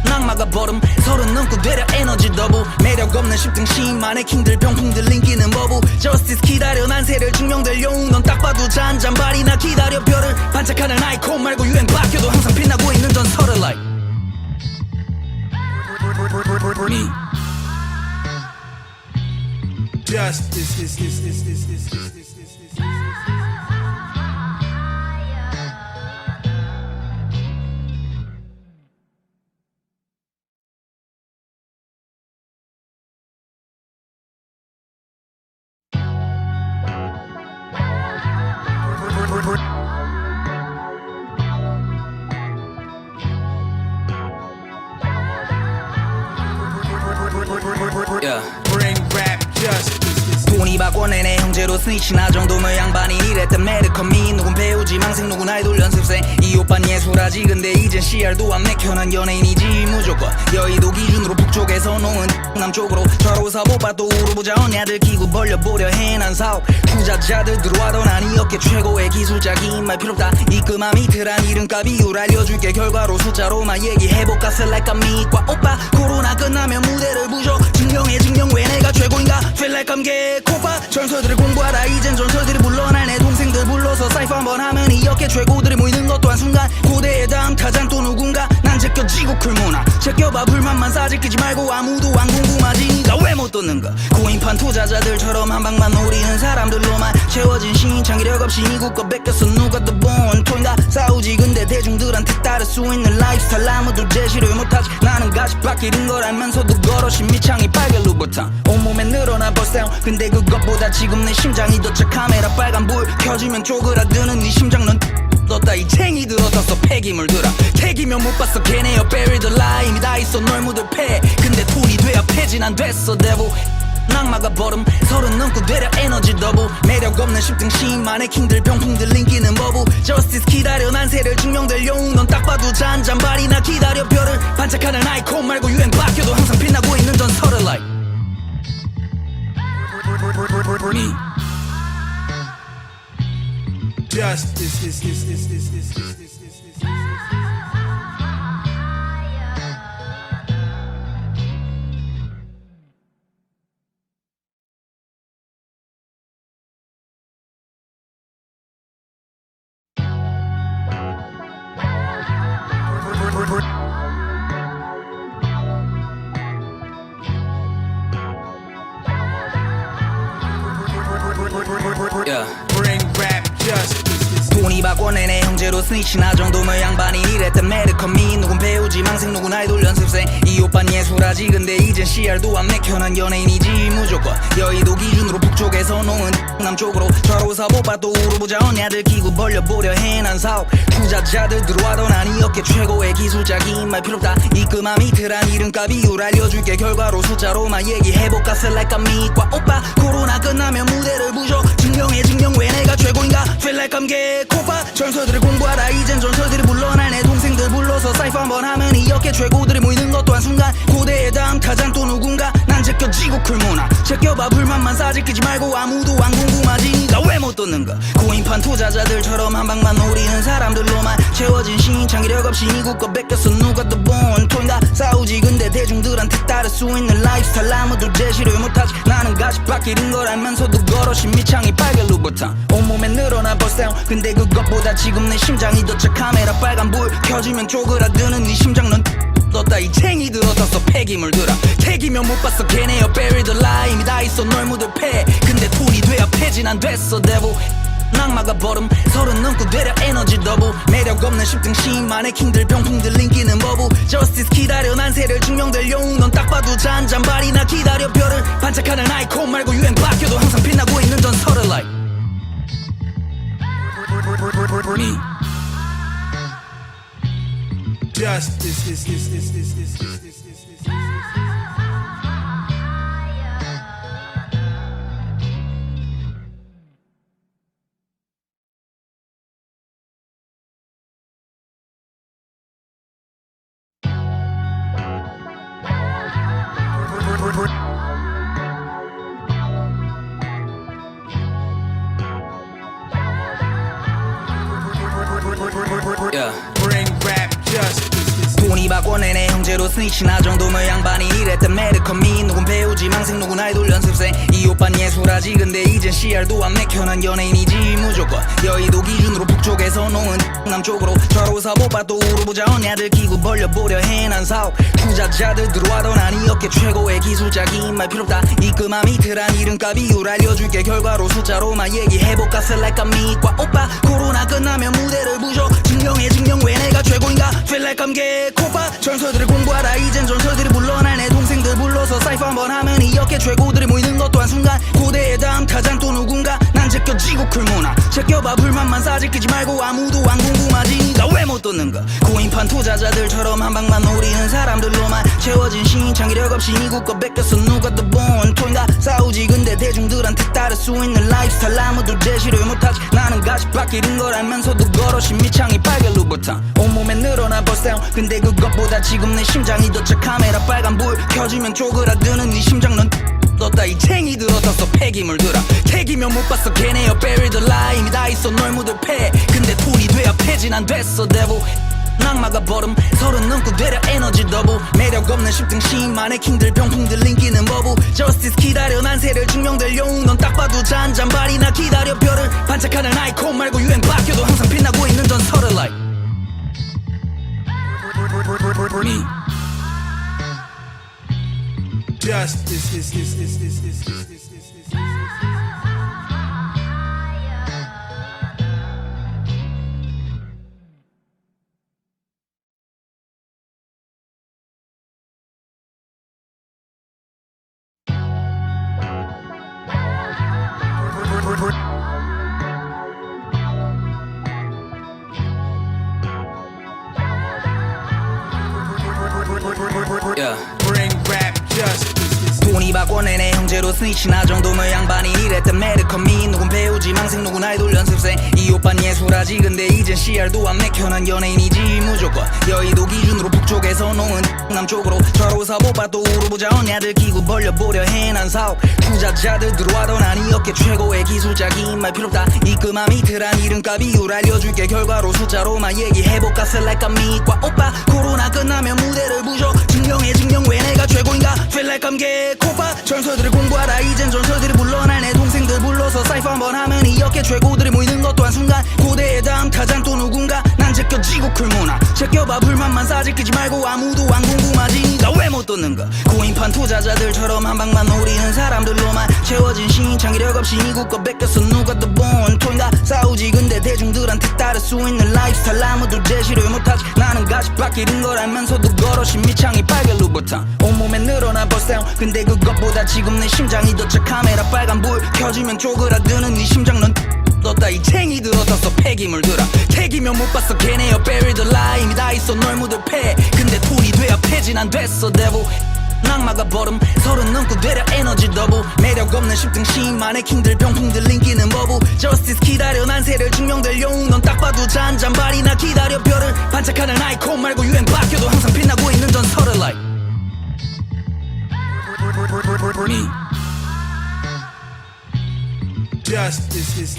낙마가 버름 서른 넘고 되려 에너지 더블 매력 없는 10등 시인 마네킹들 병풍들 인기는 버부 저스티스 기다려 난세를 증명될 영웅 넌 딱 봐도 잔잔바리나 기다려 별을 반짝하는 아이콘 말고 유행 바뀌어도 항상 빛나고 있는 전설을 like me Justice. yeah. Bring rap justice. 돈이 바꿔내 내 형제로 스니치 나 정도면 양반이 이랬던 메르커미 누군 배우지 망생 누군 아이돌 연습생 이 오빤 예술하지 근데 이젠 CR도 안 맥혀는 연예인이지 무조건 여의도 기준으로 북쪽에서 농은 남쪽으로 좌로사보바 또 우르보자 언니들 기구 벌려보려 해난 사업 투자자들 들어와도 난 이 업계 최고의 기술자 긴 말 필요 없다 이끔함 이틀한 이름값 이유를 알려줄게 결과로 숫자로만 얘기해볼까 select 미과 오빠 코로나 끝나면 무대를 부셔 증명해 증명 왜 내가 최고인가 feel like I'm 개코파 전설들을 공부하다 이젠 전설들이 물러날 내 동생들 불러서 사이퍼 한번 하면 이 업계 최고들이 모이는 것도 한순간 고대의 다음 타잔 또 누군가 난 제껴지고 쿨문화 제껴봐 불만만 싸질끼지 말고 아무도 안 궁금하지 니가 왜 못 듣는가 고인판 투자자들처럼 한 방만 노리는 사람들로만 채워진 신창기력 없이 이국 거 뺏겼어 누가 더 본토인가 싸우지 근데 대중들한테 따를 수 있는 라이프스타일 아무도 제시를 못하지 나는 가시 가시 바뀌는 걸 알면서도 걸어 심미창이 빨개 루버탕 온몸에 늘어나 버스다운 근데 그것보다 지금 내 심장이 더 차 카메라 빨간 불 켜지면 쪼그라드는 네 심장 넌 떴다 이 챙이들 어디서 폐기물 들어 택이면 못 봤어 걔네여 buried alive 이미 다 있어 널 묻을 패 근데 돈이 돼야 폐진 안 됐어 대부 낙마가 버름 서른 넘고 되려 에너지 더블 매력 없는 10등 시인 마네킹들 병풍들 인기는 버부 저스티스 기다려 난세를 증명될 영웅 넌 딱 봐도 잔잔발이나 기다려 별을 반짝하는 아이콘 말고 유행 바뀌어도 항상 빛나고 있는 전설을 like me Justice. yeah. Bring rap justice. 돈이 바꿔내네 형제로 스니치 나 정도면 양반이 이랬던 매드컴이 누군 배우지 망생 누군 아이돌 연습생 이 오빤 예술하지 근데 이젠 CR도 안 맥혀 난 연예인이지 무조건 여의도 기준으로 북쪽에서 농은 남쪽으로 좌로 사보바 또 우르보자 언니들 기구 벌려보려 해난 사업 투자자들 들어와도 난 이 업계 최고의 기술자긴 말 필요 없다 입금함 이틀한 이름값 이유를 알려줄게 결과로 숫자로만 얘기해볼까 Feel like I'm me과 오빠 코로나 끝나면 무대를 부셔 증명해 증명 왜 내가 최고인가 Feel like I'm 개코파 전설들을 공부하다 이젠 전설들이 물러날 내 동생들 불러서 사이프 한번 하면 이 업계 최고들이 모이는 것도 한순간 고대의 다음 타잔 또 누군가 난 제껴지고 클문화 제껴봐 불만만 사직기지 말고 아무도 안 궁금하지 니가 왜 못 듣는가 고인판 투자자들처럼 한 방만 노리는 사람들로만 채워진 신창기력 없이 미국 거 뺏겼어 누가 더 본토인가 싸우지 근데 대중들한테 따를 수 있는 라이프스타일 아무도 제시를 못하지 나는 가시 바뀌는 걸 알면서도 걸어 심미창이 빨개 루버탕 온몸에 늘어나 버스다운 근데 그것보다 지금 내 심장이 더 차 카메라 빨간 불 켜지면 쪼그라드는 네 심장 넌 떴다 이 챙이들 어디서 폐기물 들어 택이면 못 봤어 걔네여 buried alive 이미 다 있어 널 묻을 패 근데 돈이 돼야 폐진 안 됐어 대부 낙마가 버름 서른 넘고 되려 에너지 더블 매력 없는 10등 시인 마네킹들 병풍들 인기는 버부 저스티스 기다려 난세를 증명될 영웅 넌 딱 봐도 잔잔발이나 기다려 별을 반짝하는 아이콘 말고 유행 바뀌어도 항상 빛나고 있는 전설을 like me Justice. yeah. Bring rap justice. 돈이 바꿔내네 형제로 스니치 나 정도면 양반이 이랬던 매드컴이 누군 배우지 망생 누군 아이돌 연습생 이 오빤 예술하지 근데 이젠 CR도 안 맥혀 난 연예인이지 무조건 여의도 기준으로 북쪽에서 농은 남쪽으로 좌로 사보바 또 우르보자 언니들 기구 벌려보려 해난 사업 투자자들 들어와도 난 이 업계 최고의 기술자긴 말 필요 없다 입금함 이틀한 이름값 이유를 알려줄게 결과로 숫자로만 얘기해볼까 Feel like I'm me과 오빠 코로나 끝나면 무대를 부셔 증명해 증명 왜 내가 최고인가 Feel like I'm 개코파 전설들을 공부하다 이젠 전설들이 물러날 내 동생들 불러서 사이프 한번 하면 이 업계 최고들이 모이는 것도 한순간 고대의 다음 타잔 또 누군가 난 제껴지고 클문화 제껴봐 불만만 사직기지 말고 아무도 안 궁금하지 니가 왜 못 듣는가 고인판 투자자들처럼 한 방만 노리는 사람들로만 채워진 신창기력 없이 미국 거 뺏겼어 누가 더 본토인가 싸우지 근데 대중들한테 따를 수 있는 라이프스타일 아무도 제시를 못하지 나는 가시 바뀌는 걸 알면서도 걸어 심미창이 빨개 루버탕 온몸에 늘어나 버스다운 근데 그것보다 지금 내 심장이 더 차 카메라 빨간 불 켜지면 쪼그라드는 네 심장 넌 떴다 이 챙이들 어디서 폐기물 들어 택이면 못 봤어 걔네여 buried alive 이미 다 있어 널 묻을 패 근데 돈이 돼야 폐진 안 됐어 대부 낙마가 버름 서른 넘고 되려 에너지 더블 매력 없는 10등 시인 마네킹들 병풍들 인기는 버부 저스티스 기다려 난세를 증명될 영웅 넌 딱 봐도 잔잔발이나 기다려 별을 반짝하는 아이콘 말고 유행 바뀌어도 항상 빛나고 있는 전설을 like me Justice. Yeah. Bring rap justice. 돈이 바꿔내네 형제로 스니치 나 정도면 양반이 이랬던 매드컴이 누군 배우지 망생 누군 아이돌 연습생 이 오빤 예술하지 근데 이젠 CR도 안 맥혀 난 연예인이지 무조건 여의도 기준으로 북쪽에서 농은 남쪽으로 좌로 사보바 또 우르보자 언니들 기구 벌려보려 해 난 사업 투자자들 들어와도 난 이 업계 최고의 기술자기 말 필요 없다 입금함 이틀한 이름값 이유를 알려줄게 결과로 숫자로만 얘기해볼까 select a me과 오빠 코로나 끝나면 무대를 부셔 증명해 증명 왜 내가 최고인가 feel like I'm 개코파 전설들을 공부하다 이젠 전설들이 물러날 내 동생들 불러서 사이퍼 한번 하면 이 업계 최고들이 모이는 것도 한순간 고대의 다음 타잔 또 누군가 난 제껴지고 쿨문화 제껴봐 불만만 사직하지 말고 아무도 안 궁금하지 니가 왜 못 듣는가 고인판 투자자들처럼 한 방만 노리는 사람들로만 채워진 신창기력 없이 이국 거 뺏겼어 누가 더 본토인가 싸우지 근데 대중들한테 따를 수 있는 라이프스타일 아무도 제시를 못하지 나는 가시밭 길인 걸 알면서도 걸어시 미창이 빨개 루버탄 온몸에 늘어나 버스다운 근데 그것보다 지금 내 심장이 더 차 카메라 빨간불 켜지면 쪼그라드는 네 심장 넌 떴다 이 챙이들 어떻서 폐기물 들어 택이면 못 봤어 걔네여 buried alive 이미 다 있어 널 묻을 패 근데 돈이 돼야 폐진 안 됐어 대부 낙마가 버름 서른 넘고 되려 에너지 더부 매력 없는 10등 시인 마네킹들 병풍들 링기는 버부 저스티스 기다려 난 새를 증명될 영웅 넌 딱 봐도 잔잔발이나 기다려 별을 반짝하는 아이콘 말고 유행 바뀌어도 항상 빛나고 있는 전설을 like me Justice.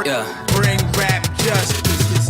Yeah. Bring rap justice.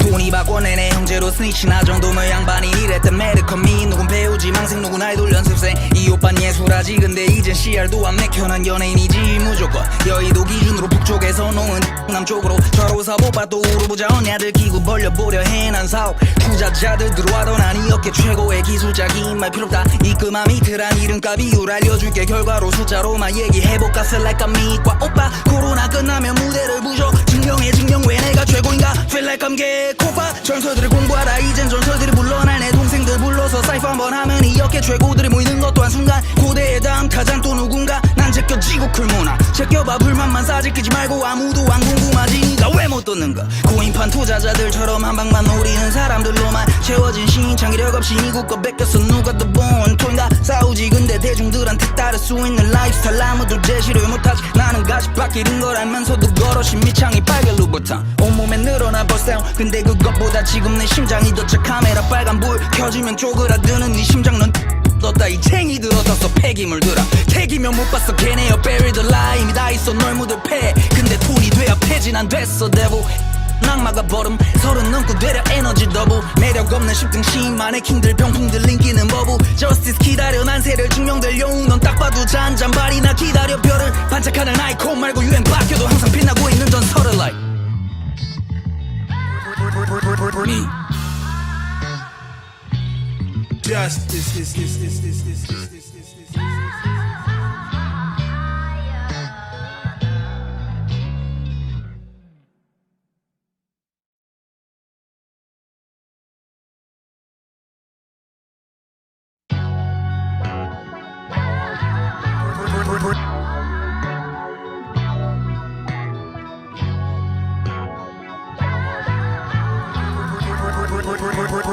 돈이 바꿔내네 형제로 스니치 나 정도면 양반이 이랬던 매드컴이 누군 배우지 망생 누군 아이돌 연습생 이 오빤 예술하지 근데 이젠 CR도 안 맥혀 난 연예인이지 무조건 여의도 기준으로 북쪽에서 농은 남쪽으로 좌로 사보바 또 우르보자 언니들 기구 벌려보려 해 난 사업 투자자들 들어와도 난 이 업계 최고의 기술자기 말 필요 없다 입금함 이틀한 이름값 이유를 알려줄게 결과로 숫자로만 얘기해볼까 select a me과 오빠 코로나 끝나면 무대를 부셔 증명해 증명 왜 내가 최고인가 feel like I'm 개코파 전설들을 공부하다 이젠 전설들이 물러날 내 동생들 불러서 사이퍼 한번 하면 이 업계 최고들이 모이는 것도 한순간 고대의 다음 타잔 또 누군가 난 제껴지고 쿨문화 제껴봐 불만만 사직하지 말고 아무도 안 궁금하지 니가 왜 못 듣는가 고인판 투자자들처럼 한 방만 노리는 사람들로만 채워진 신창기력 없이 이국 거 뺏겼어 누가 더 본토인가 싸우지 근데 대중들한테 따를 수 있는 라이프스타일 아무도 제시를 못하지 나는 가시밭 길인 걸 알면서도 걸어시 미창이 빨개 루버탄 온몸에 늘어나 버스다운 근데 그것보다 지금 내 심장이 더 차 카메라 빨간불 켜지면 쪼그라드는 네 심장 넌 떴다 이 챙이들 어떻서 폐기물 들어 택이면 못 봤어 걔네여 buried alive 이미 다 있어 널 묻을 패 근데 돈이 돼야 폐진 안 됐어 대부 낙마가 버름 서른 넘고 되려 에너지 더부 매력 없는 10등 시인 마네킹들 병풍들 링기는 버부 저스티스 기다려 난 새를 증명될 영웅 넌 딱 봐도 잔잔발이나 기다려 별을 반짝하는 아이콘 말고 유행 바뀌어도 항상 빛나고 있는 전설을 like me Justice.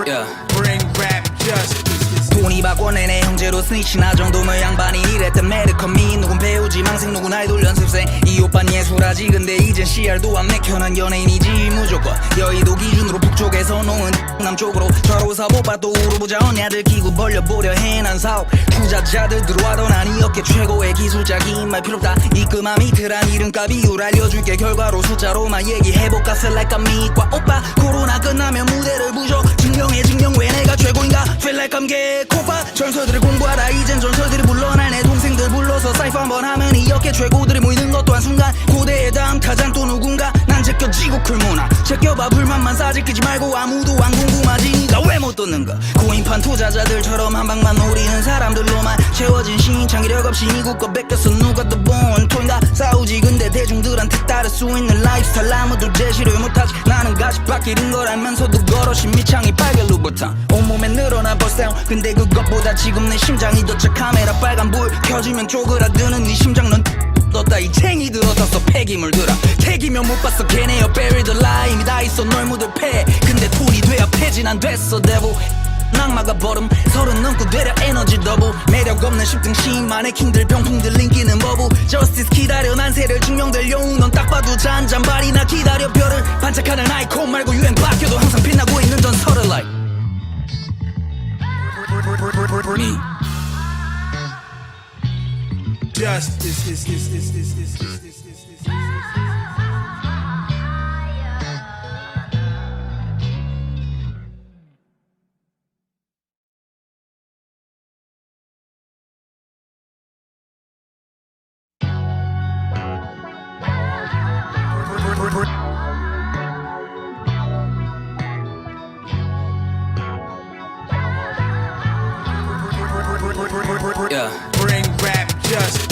Yeah. Bring rap justice. 돈이 바꿔내네 형제로 스니치 나 정도면 양반이 이랬던 매드컴이 누군 배우지 망생 누군 아이돌 연습생 이 오빤 예술하지 근데 이젠 CR도 안 맥혀 난 연예인이지 무조건 여의도 기준으로 북쪽에서 농은 남쪽으로 좌로 사보바 또 우르보자 언니들 기구 벌려보려 해 난 사업 투자자들 들어와도 난 이 업계 최고의 기술자기 말 필요 없다 입금함 이틀한 이름값 이유를 알려줄게 결과로 숫자로만 얘기해볼까 select a me과 오빠 코로나 끝나면 무대를 부셔 증명해 증명 왜 내가 최고인가 feel like I'm 개코파 전설들을 공부하다 이젠 전설들이 물러날 내 동생들 불러서 사이퍼 한번 하면 이 업계 최고들이 모이는 것도 한순간 고대의 다음 타잔 또 누군가 난 제껴지고 쿨문화 제껴봐 불만만 사직하지 말고 아무도 안 궁금하지 니가 왜 못 못 돋는가. 고인판 투자자들처럼 한 방만 노리는 사람들로만 채워진 시인 창의력 없이 이국거 뺏겼어. 누가 더 본토인가. 싸우지 근데 대중들한테 따를 수 있는 라이프스타일 아무도 제시를 못하지. 나는 가시밭길 잃은 걸 알면서도 걸어시 밑창이 빨개 루버탄. 온몸에 늘어나 버스다운. 근데 그것보다 지금 내 심장이 더 차. 카메라 빨간불 켜지면 쪼그라드는 네 심장. 넌 떴다 이 챙이들 어떻서 폐기물들아. 택이면 못 봤어 걔네여 buried alive. 이미 다 있어 널 묻을 패. 근데 돈이 돼야 패진 안 됐어 대부. 낙마가 버름 30 넘고 되려 에너지 더블. 매력 없는 10등 시인 마네킹들 병풍들 인기는 버부. 저스티스 기다려 난세를 증명될 여우. 넌 딱 봐도 잔잔발이나 기다려 별을 반짝하는 아이콘 말고 유행 바뀌어도 항상 빛나고 있는 전설을 like me. Justice is Yeah. bring rap justice.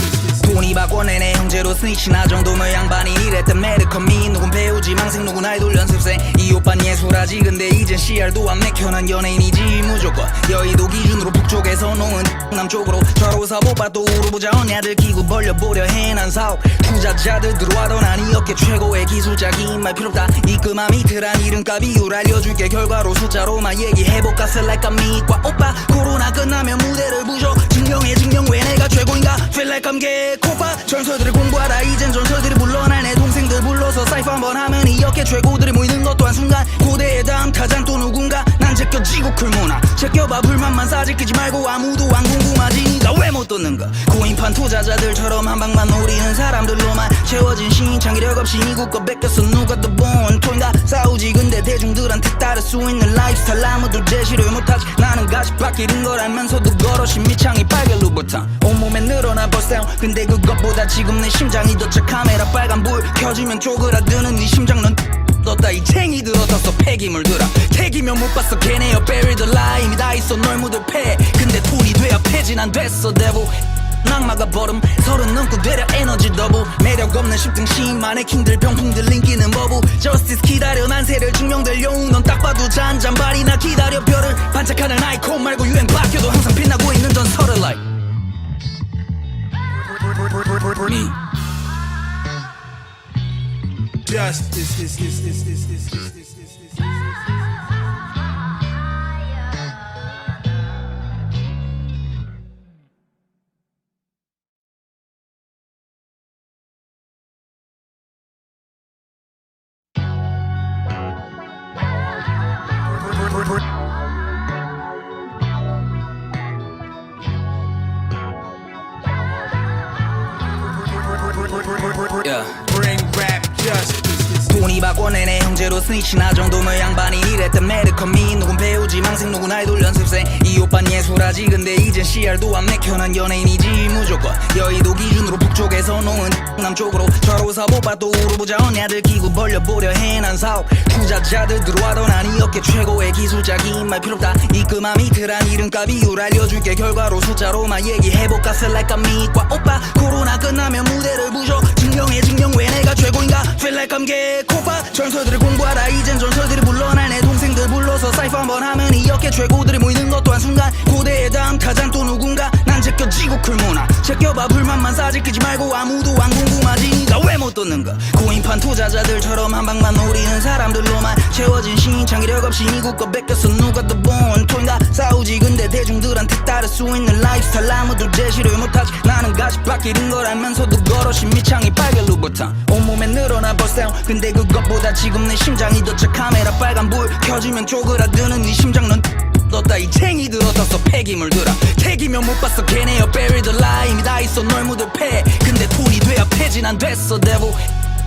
돈이 바꿔내네 형제로 스니치 나 정도면 양반이 이랬던 매드컴이. 누군 배우지 망생 누군 아이돌 연습생. 이 오빤 예술하지 근데 이젠 CR도 안 내켜. 난 연예인이지 무조건. 여의도 기준으로 북쪽에서 농은 남쪽으로. 좌로사 못봐도 우르보자 언니들 기구 벌려보려 해. 난 사업 투자자들 들어와도 난 이 업계 최고의 기술자기. 말 필요 없다 이끄마 미트란 이름값 이유를 알려줄게. 결과로 숫자로만 얘기해볼까. select 미과 오빠 코로나 끝나면 무대를 부셔. 증명해 증명 왜 내가 최고인가. feel like I'm 개코파. 전설들을 공부하다 이젠 전설들이 물러날 내 동생들 불러서 사이퍼 한번 하면 이 업계 최고들이 모이는 것도 한순간. 고대의 다음 타잔 또 누군가. 난 제껴지고 쿨문화 제껴봐. 불만만 싸지끼지 말고 아무도 안 궁금하지. 니가 왜 못 떴는가. 고인판 투자자들처럼 한 방만 노리는 사람들로만 채워진 시인 창의력 없이 이국거 뺏겼어. 누가 더 본토인가. 싸우지 근데 대중들한테 따를 수 있는 라이프스타일 아무도 제시를 못하지. 나는 가시밭길 잃은 걸 알면서도 걸어시 밑창이 빨개 루버탄. 온몸에 늘어나 버스다운. 근데 그것보다 지금 내 심장이 더 차. 카메라 빨간불 켜지면 쪼그라드는 네 심장. 넌 떴다 이 챙이들 어떻서 폐기물들아. 택이면 못 봤어 걔네여 buried alive. 이미 다 있어 널 묻을 패. 근데 돈이 돼야 패진 안 됐어 대부. 낙마가 버름 30 넘고 되려 에너지 더블. 매력 없는 10등 시인 마네킹들 병풍들 인기는 버부. 저스티스 기다려 난세를 증명될 여우. 넌 딱 봐도 잔잔발이나 기다려 별을 반짝하는 아이콘 말고 유행 바뀌어도 항상 빛나고 있는 전설을 like me. Justice is Yeah. bring rap justice. 돈이 바꿔내네 형제로 스니치 나 정도면 양반이 이랬던 매드컴이. 누군 배우지 망생 누군 아이돌 연습생. 이 오빤 예술하지 근데 이젠 CR도 안 내켜. 난 연예인이지 무조건. 여의도 기준으로 북쪽에서 농은 남쪽으로. 좌로사 못봐도 우르보자 언니들 기구 벌려보려 해. 난 사업 투자자들 들어와도 난 이 업계 최고의 기술자기. 말 필요 없다 이끄마 미트란 이름값 이유를 알려줄게. 결과로 숫자로만 얘기해볼까. select 미과 오빠 코로나 끝나면 무대를 부셔. 증명해 증명 왜 내가 최고인가. feel like I'm 개코파. 전설들을 공부하다 이젠 전설들이 물러날 내 동생들 불러서 사이퍼 한번 하면 이 업계 최고들이 모이는 것도 한순간. 고대의 다음 타잔 또 누군가. 난 제껴지고 쿨문화 제껴봐. 불만만 싸지끼지 말고 아무도 안 궁금하지. 니가 왜 못 떴는가. 고인판 투자자들처럼 한 방만 노리는 사람들로만 채워진 시인 창의력 없이 이국거 뺏겼어. 누가 더 본토인가. 싸우지 근데 대중들한테 따를 수 있는 라이프스타일 아무도 제시를 못하지. 나는 가시밭길 잃은 걸 알면서도 걸어시 밑창이 빨개 루버탄. 온몸에 늘어나 버스다운. 근데 그것보다 지금 내 심장이 더 차. 카메라 빨간불 켜지면 쪼그라드는 네 심장. 넌 떴다 이 챙이들 어떻서 폐기물들아. 택이면 못 봤어 걔네여 buried alive. 이미 다 있어 널 묻을 패. 근데 돈이 돼야 패진 안 됐어 대부.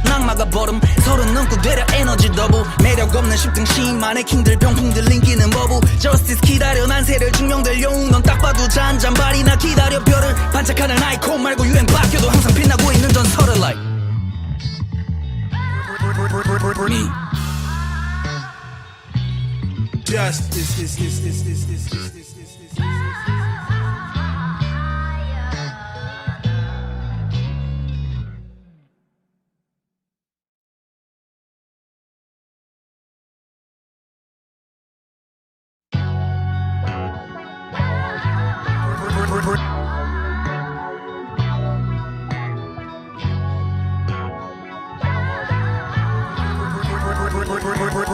낙마가 버름 30 넘고 되려 에너지 더블. 매력 없는 10등 시인 마네킹들 병풍들 인기는 버부. 저스티스 기다려 난세를 증명될 여우. 넌 딱 봐도 잔잔발이나 기다려 별을 반짝하는 아이콘 말고 유행 바뀌어도 항상 빛나고 있는 전설을 like me. Justice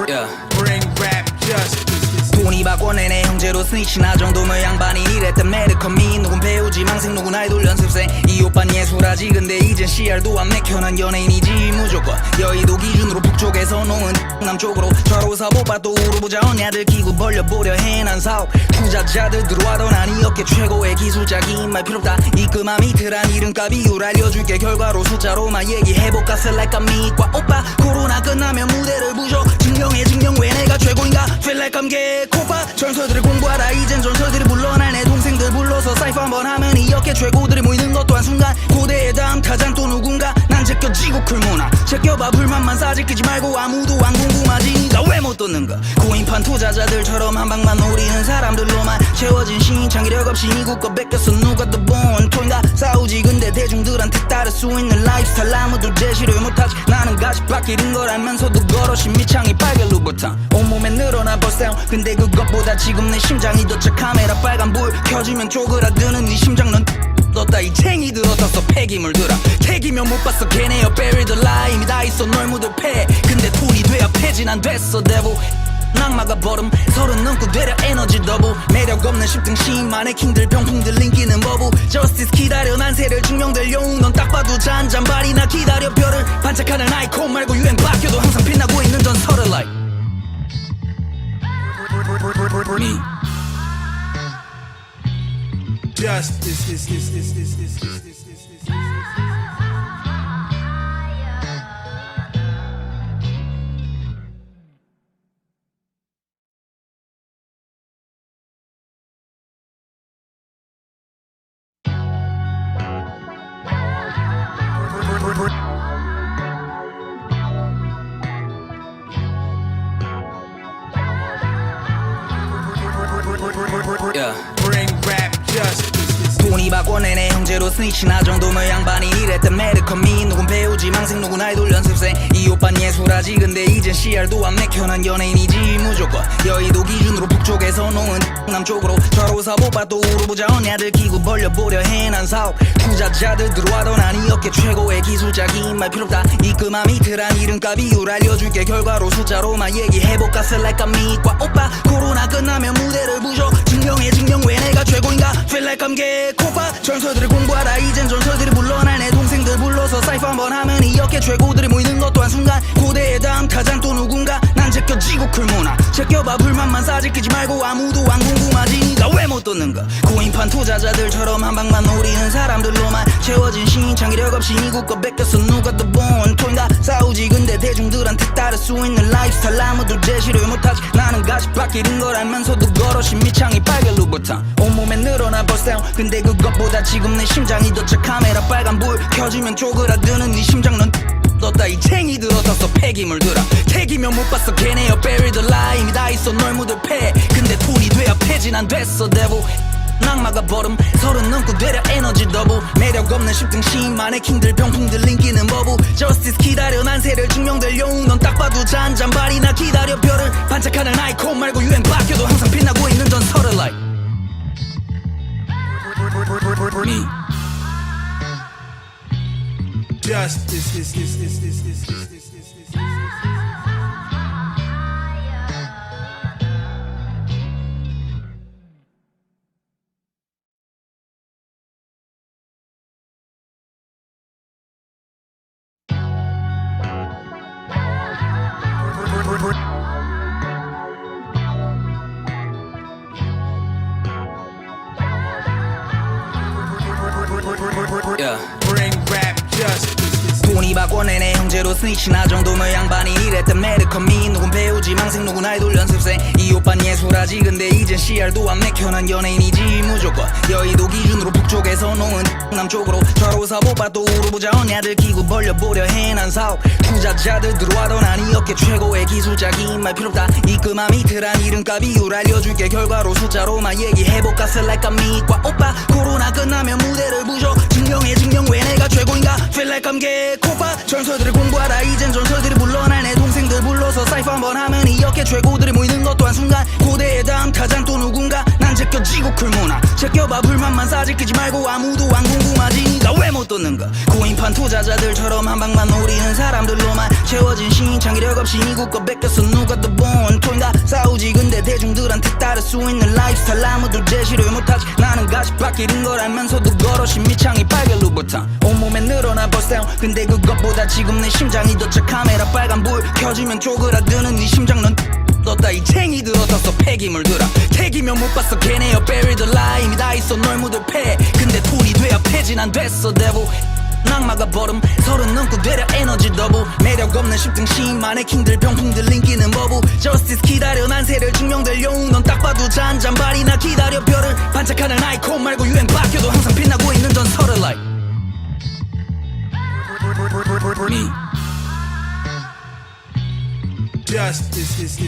Yeah. Bring rap justice. 돈이 바꿔내네 형제로 스니치 나 정도면 양반이 이랬던 매드컴이 누군 배우지 망생 누군 아이돌 연습생 이 오빤 예술하지 근데 이젠 CR도 안 맥혀 난 연예인이지 무조건 여의도 기준으로 북쪽에서 농은 남쪽으로 좌로사보바 또 우르보자 언니들 기구 벌려보려 해난 사업 투자자들 들어와도 난 이 업계 최고의 기술자 긴 말 필요 없다 입금함 이틀한 이름값 이유를 알려줄게 결과로 숫자로만 얘기해볼까 select 미과 오빠 코로나 끝나면 무대를 부셔 증명해 증명 왜 내가 최고인가 feel like I'm 개코파 전설들을 공부하라 이젠 전설들이 물러날 내 동생들 불러서 사이퍼 한번 하면 이 업계 최고들이 모이는 것도 한순간 고대의 다음 타잔 또 누군가 난 제껴지고 쿨문화 제껴봐 불만만 싸지끼지 말고 아무도 안 궁금하지 니가 왜 못 듣는가 고인판 투자자들처럼 한 방만 노리는 사람들로만 채워진 신창기력 없이 미국 거 뺏겼어 누가 더 본토인가 싸우지 근데 대중들한테 따를 수 있는 라이프스타일 아무도 제시를 못하지 나는 가시밭 길인 걸 알면서도 걸어신 미창이 빨개 루브탕 온몸에 늘어나 버스다운 근데 그것보다 지금 내 심장이 더 차 카메라 빨간 불 켜지면 쪼그라드는 네 심장 넌 떴다 이 챙이들 어디서 폐기물들아 택이면 못 봤어 걔네여 buried alive 이미 다 있어 널 묻을 패 근데 돈이 돼야 폐진 안 됐어 대부 낙마가 버름 서른 넘고 되려 에너지 더블 매력 없는 10등 시인만의 킹들 병풍들 인기는 버부 저스티스 기다려 난세를 증명될 영웅 넌 딱 봐도 잔잔바리나 기다려 별을 반짝하는 아이콘 말고 유행 바뀌어도 항상 빛나고 있는 전설을 like me Justice. Yeah. Bring rap justice. 돈이 바꿔내네 형제로 스니치 나 정도면 양반이 이랬던 매드컴이 누군 배우지 망생 누군 아이돌 연습생 이 오빤 예술하지 근데 이젠 CR도 안 맥혀 난 연예인이지 무조건 여의도 기준으로 북쪽에서 농은 남쪽으로 좌로사보바 또 우르보자 언니들 기구 벌려보려 해난 사업 투자자들 들어와도 난 이 업계 최고의 기술자 긴 말 필요 없다 입금함 이틀한 이름값 이유를 알려줄게 결과로 숫자로만 얘기해볼까 select 미과 오빠 코로나 끝나면 무대를 부셔 증명해 증명 왜 내가 최고인가 feel like I'm 개코파 전설들을 공부하라 이젠 전설들이 물러날 내 동생들 불러서 사이퍼 한번 하면 이 업계 최고들이 모이는 것도 한순간 고대의 다음 타잔 또 누군가 난 제껴지고 쿨문화 제껴봐 불만만 싸지끼지 말고 아무도 안 궁금하지 니가 왜 못 듣는가 고인판 투자자들처럼 한 방만 노리는 사람들로만 채워진 신창기력 없이 미국 거 뺏겼어 누가 더 본토인가 싸우지 근데 대중들한테 따를 수 있는 라이프스타일 아무도 제시를 못하지 나는 가시밭 길인 걸 알면서도 걸어신 미창이 빨개 루브탕 온몸에 늘어나 버스다운 근데 그것보다 지금 내 심장이 더 차 카메라 빨간 불 켜지면 쪼그라드는 네 심장 넌 떴다 이 챙이들 어디서 폐기물들아 택이면 못 봤어 걔네여 buried alive 이미 다 있어 널 묻을 패 근데 돈이 돼야 폐진 안 됐어 대부 낙마가 버름 서른 넘고 되려 에너지 더블 매력 없는 10등 시인만의 킹들 병풍들 인기는 버부 저스티스 기다려 난세를 증명될 영웅 넌 딱 봐도 잔잔바리나 기다려 별을 반짝하는 아이콘 말고 유행 바뀌어도 항상 빛나고 있는 전설을 like me Justice. Yeah. Bring rap justice. 돈이 바꿔내네 형제로 스니치 나 정도면 양반이 이랬던 매드컴이 누군 배우지 망생 누군 아이돌 연습생 이 오빤 예술하지 근데 이젠 CR도 안 맥혀 난 연예인이지 무조건 여의도 기준으로 북쪽에서 농은 남쪽으로 좌로 사보바 또 우르보자 언니들 기구 벌려보려 해 난 사업 투자자들 들어와도 난 이 업계 최고의 기술자 긴 말 필요 없다 입금함 이틀한 이름값 이유를 알려줄게 결과로 숫자로만 얘기해볼까 select 미과 오빠 코로나 끝나면 무대를 부셔 증명해 증명 왜 내가 최고인가 feel like I'm 개코파 전설들을 공부하다 이젠 전설들이 물러날 내 동생들 불러서 사이프 한번 하면 이 업계 최고들이 모이는 것도 한순간 고대의 다음 타잔 또 누군가 난 제껴지고 쿨문화 제껴봐 불만만 싸지끼지 말고 아무도 안 궁금하지 니가 왜 못 듣는가 고인판 투자자들처럼 한 방만 노리는 사람들로만 채워진 신창기력 없이 미국 거 뺏겼어 누가 더 본토인가 싸우지 근데 대중들한테 따를 수 있는 라이프스타일 아무도 제시를 못하지 나는 가시밭 길인 걸 알면서도 걸어신 미창이 빨개 루버탕 온몸에 늘어나 버스다운 근데 그것보다 지금 내 심장이 더 차 카메라 빨간 불 켜지면 쪼그라드는 네 심장 넌 떴다 이 챙이들 어디서 폐기물들아 택이면 못 봤어 걔네여 buried alive 이미 다 있어 널 묻을 패 근데 돈이 돼야 폐진 안 됐어 대부 낙마가 버름 서른 넘고 되려 에너지 더블 매력 없는 10등 시인 마네킹들 병풍들 인기는 버부 저스티스 기다려 난 새를 증명될 영웅 넌 딱 봐도 잔잔발이나 기다려 별을 반짝하는 아이콘 말고 유행 바뀌어도 항상 빛나고 있는 전설을 like me Justice.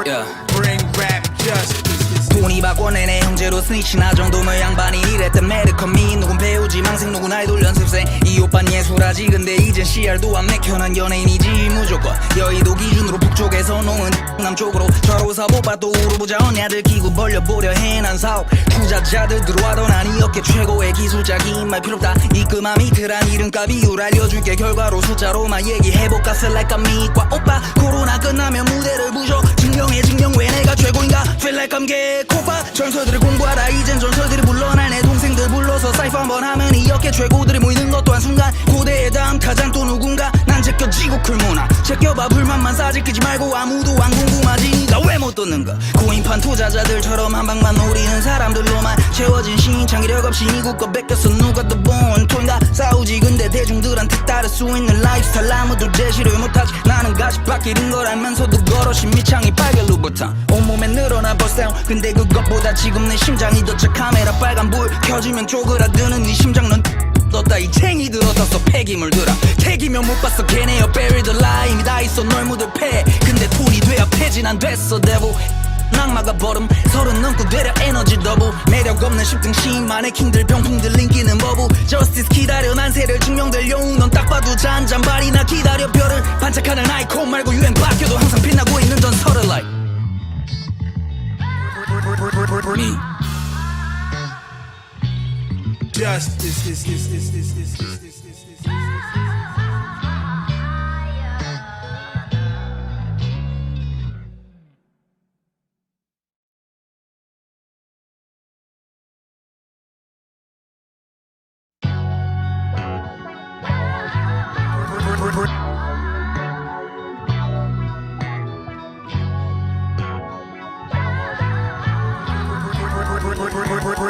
yeah. Bring rap justice. 돈이 바꿔내네 형제로 스니치 나 정도면 양반이 이랬던 매드컴이 누군 배우지 망생 누군 아이돌 연습생 이 오빤 예술하지 근데 이젠 CR도 안 맥혀 난 연예인이지 무조건 여의도 기준으로 북쪽에서 농은 남쪽으로 좌로 사보바 또 우르보자 언니들 기구 벌려보려 해 난 사업 투자자들 들어와도 난 이 업계 최고의 기술자 긴 말 필요 없다 입금함 이틀한 이름값 이유를 알려줄게 결과로 숫자로만 얘기해볼까 select 미과 오빠 코로나 끝나면 무대를 부셔 증명해 증명 왜 내가 최고인가 feel like I'm 개코파 전설들을 공부하다 이젠 전설들이 물러날 내 동생들 불러서 사이프 한번 하면 이 업계 최고들이 모이는 것도 한순간 고대의 다음 타잔 또 누군가 난 제껴지고 쿨문화 제껴봐 불만만 싸지끼지 말고 아무도 안 궁금하지 니가 왜 못 듣는가 고인판 투자자들처럼 한 방만 노리는 사람들로만 채워진 신창기력 없이 미국 거 뺏겼어 누가 더 본토인가 싸우지 근데 대중들한테 따를 수 있는 라이프스타일 아무도 제시를 못하지 나는 가시밭 길인 걸 알면서도 걸어신 미창이 빨개 루버탕 온몸에 늘어나 버스다운 근데 그것보다 지금 내 심장이 더 차 카메라 빨간 불 켜지면 쪼그라드는 네 심장 넌 떴다 이 챙이들 어디서 폐기물들아 택이면 못 봤어 걔네여 buried alive 이미 다 있어 널 묻을 패 근데 돈이 돼야 폐진 안 됐어 대부 낙마가 버름 서른 넘고 되려 에너지 더블 매력 없는 10등 시인 마네킹들 병풍들 인기는 버부 저스티스 기다려 난 새를 증명될 영웅 넌 딱 봐도 잔잔발이나 기다려 별을 반짝하는 아이콘 말고 유행 바뀌어도 항상 빛나고 있는 전설을 like me Justice.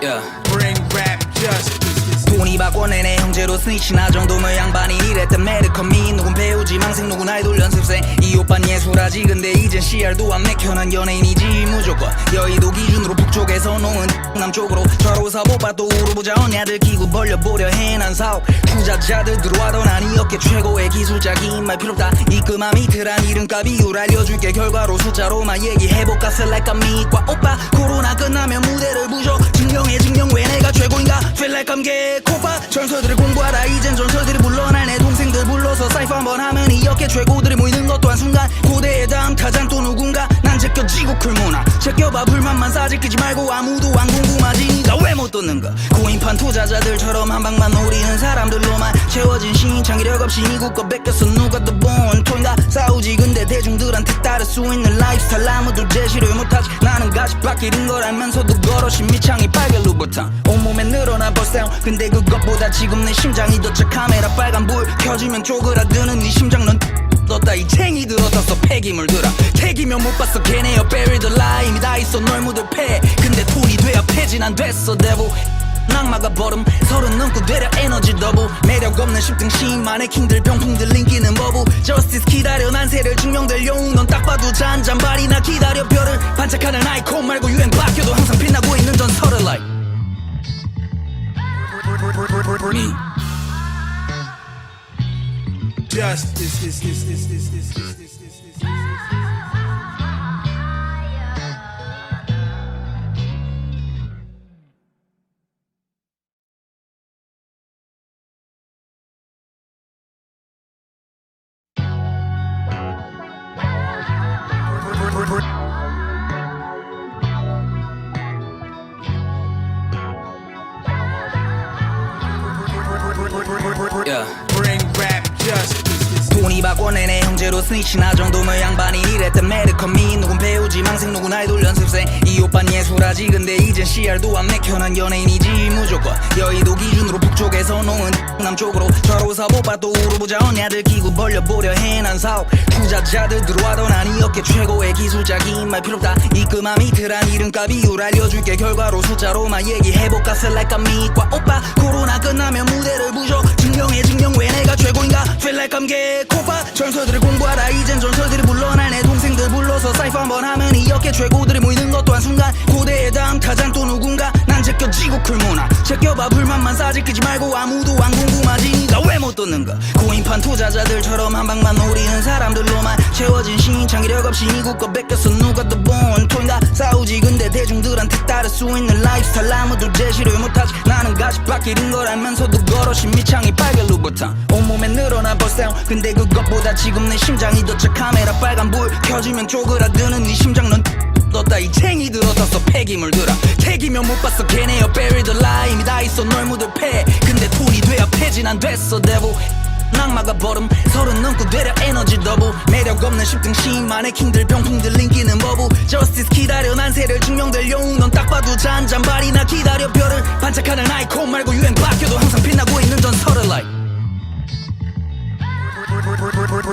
yeah. Bring rap justice. 돈이 바꿔내네 형제로 스니치 나 정도면 양반이 이랬던 매드컴이 누군 배우지 망생 누군 아이돌 연습생 이 오빤 예술하지 근데 이젠 CR도 안 맥혀 난 연예인이지 무조건 여의도 기준으로 북쪽에서 농은 남쪽으로 좌로 사보바 또 우르보자 언니들 기구 벌려보려 해 난 사업 투자자들 들어와도 난 이 업계 최고의 기술자 긴 말 필요 없다 입금함 이틀한 이름값 이유를 알려줄게 결과로 숫자로만 얘기해볼까 select 미과 오빠 코로나 끝나면 무대를 부셔 증명해 증명 왜 내가 최고인가 feel like I'm 개코파 전설들을 공부하다 이젠 전설들이 물러날 내 동생들 불러서 사이프 한번 하면 이 업계 최고들이 모이는 것도 한순간 고대의 다음 타잔 또 누군가 난 제껴지고 쿨문화 제껴봐 불만만 싸질끼지 말고 아무도 안 궁금하지 니가 왜 못 듣는가. 고인판 투자자들처럼 한 방만 노리는 사람들로만 채워진 창의력 없이 이국 거 뺏겼어. 누가 더 본토인가 싸우지. 근데 대중들한테 따를 수 있는 라이프스타일 아무도 제시를 못하지. 나는 가시밭 길인 걸 알면서도 걸어신 밑창이 빨개 루버탕 온몸에 늘어나 버스다운. 근데 그것보다 지금 내 심장이 더 차. 카메라 빨간 불 켜지면 쪼그라드는 네 심장. 넌 떴다 이 챙이들 어디서 폐기물들아. 택이면 못 봤어 걔네여 buried alive. 이미 다 있어 널 묻을 패. 근데 돈이 돼야 폐진 안 됐어 대부 낙마가 버름 서른 넘고 되려 에너지 더블. 매력 없는 10등 시인만의 킹들 병풍들 인기는 버부. 저스티스 기다려 난세를 증명될 영웅. 넌 딱 봐도 잔잔발이나 기다려 별을 반짝하는 아이콘 말고 유행 바뀌어도 항상 빛나고 있는 전설을 like me. Justice. Yeah. Bring rap justice. 돈이 바꿔내네 형제로 스니치 나 정도면 양반이 이랬던 매드컴이. 누군 배우지 망생 누군 아이돌 연습생. 이 오빤 예술하지 근데 이젠 CR도 안 맥혀. 난 연예인이지 무조건. 여의도 기준으로 북쪽에서 농은 남쪽으로 저로 사보바 또 우르보자 언니들 기구 벌려보려 해. 난 사업 투자자들 들어와도 난 이 업계 최고의 기술자긴 말 필요 없다. 입금함 이틀한 이름값 이유를 알려줄게. 결과로 숫자로만 얘기해볼까. Feel like I'm 미과 오빠. 코로나 끝나면 무대를 부셔. 증명해 증명 왜 내가 최고인가. Feel like I'm 개코파. 전설들을 공부하다 이젠 전설들이 물러날 내 동생들 불러서 사이퍼 한번 하면 이 업계 최고들이 모이는 것도 한순간. 고대의 다음 타잔 또 누군가. 난 제껴지고 쿨문화 제껴봐 불만만 싸질끼지 말고 아무도 안 궁금하지 니가 왜 못 듣는가. 고인판 투자자들처럼 한 방만 노리는 사람들로만 채워진 창의력 없이 이국 거 뺏겼어. 누가 더 본토인가 싸우지. 근데 대중들한테 따를 수 있는 라이프스타일 아무도 제시를 못하지. 나는 가시밭 길인 걸 알면서도 걸어신 밑창이 빨개 루버탕 온몸에 늘어나 버스다운. 근데 그것보다 지금 내 심장이 더 차. 카메라 빨간 불 켜지면 쪼그라드는 네 심장. 넌 떴다 이 챙이들 어디서 폐기물들아. 택이면 못 봤어 걔네여 buried alive. 이미 다 있어 널 묻을 패. 근데 돈이 돼야 폐진 안 됐어 대부 낙마가 버름 서른 넘고 되려 에너지 더블. 매력 없는 10등 시인만의 킹들 병풍들 인기는 버부. 저스티스 기다려 난세를 증명될 영웅. 넌 딱 봐도 잔잔발이나 기다려 별을 반짝하는 아이콘 말고 유행 바뀌어도 항상 빛나고 있는 전설을 like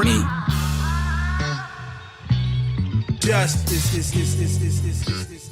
me. Justice.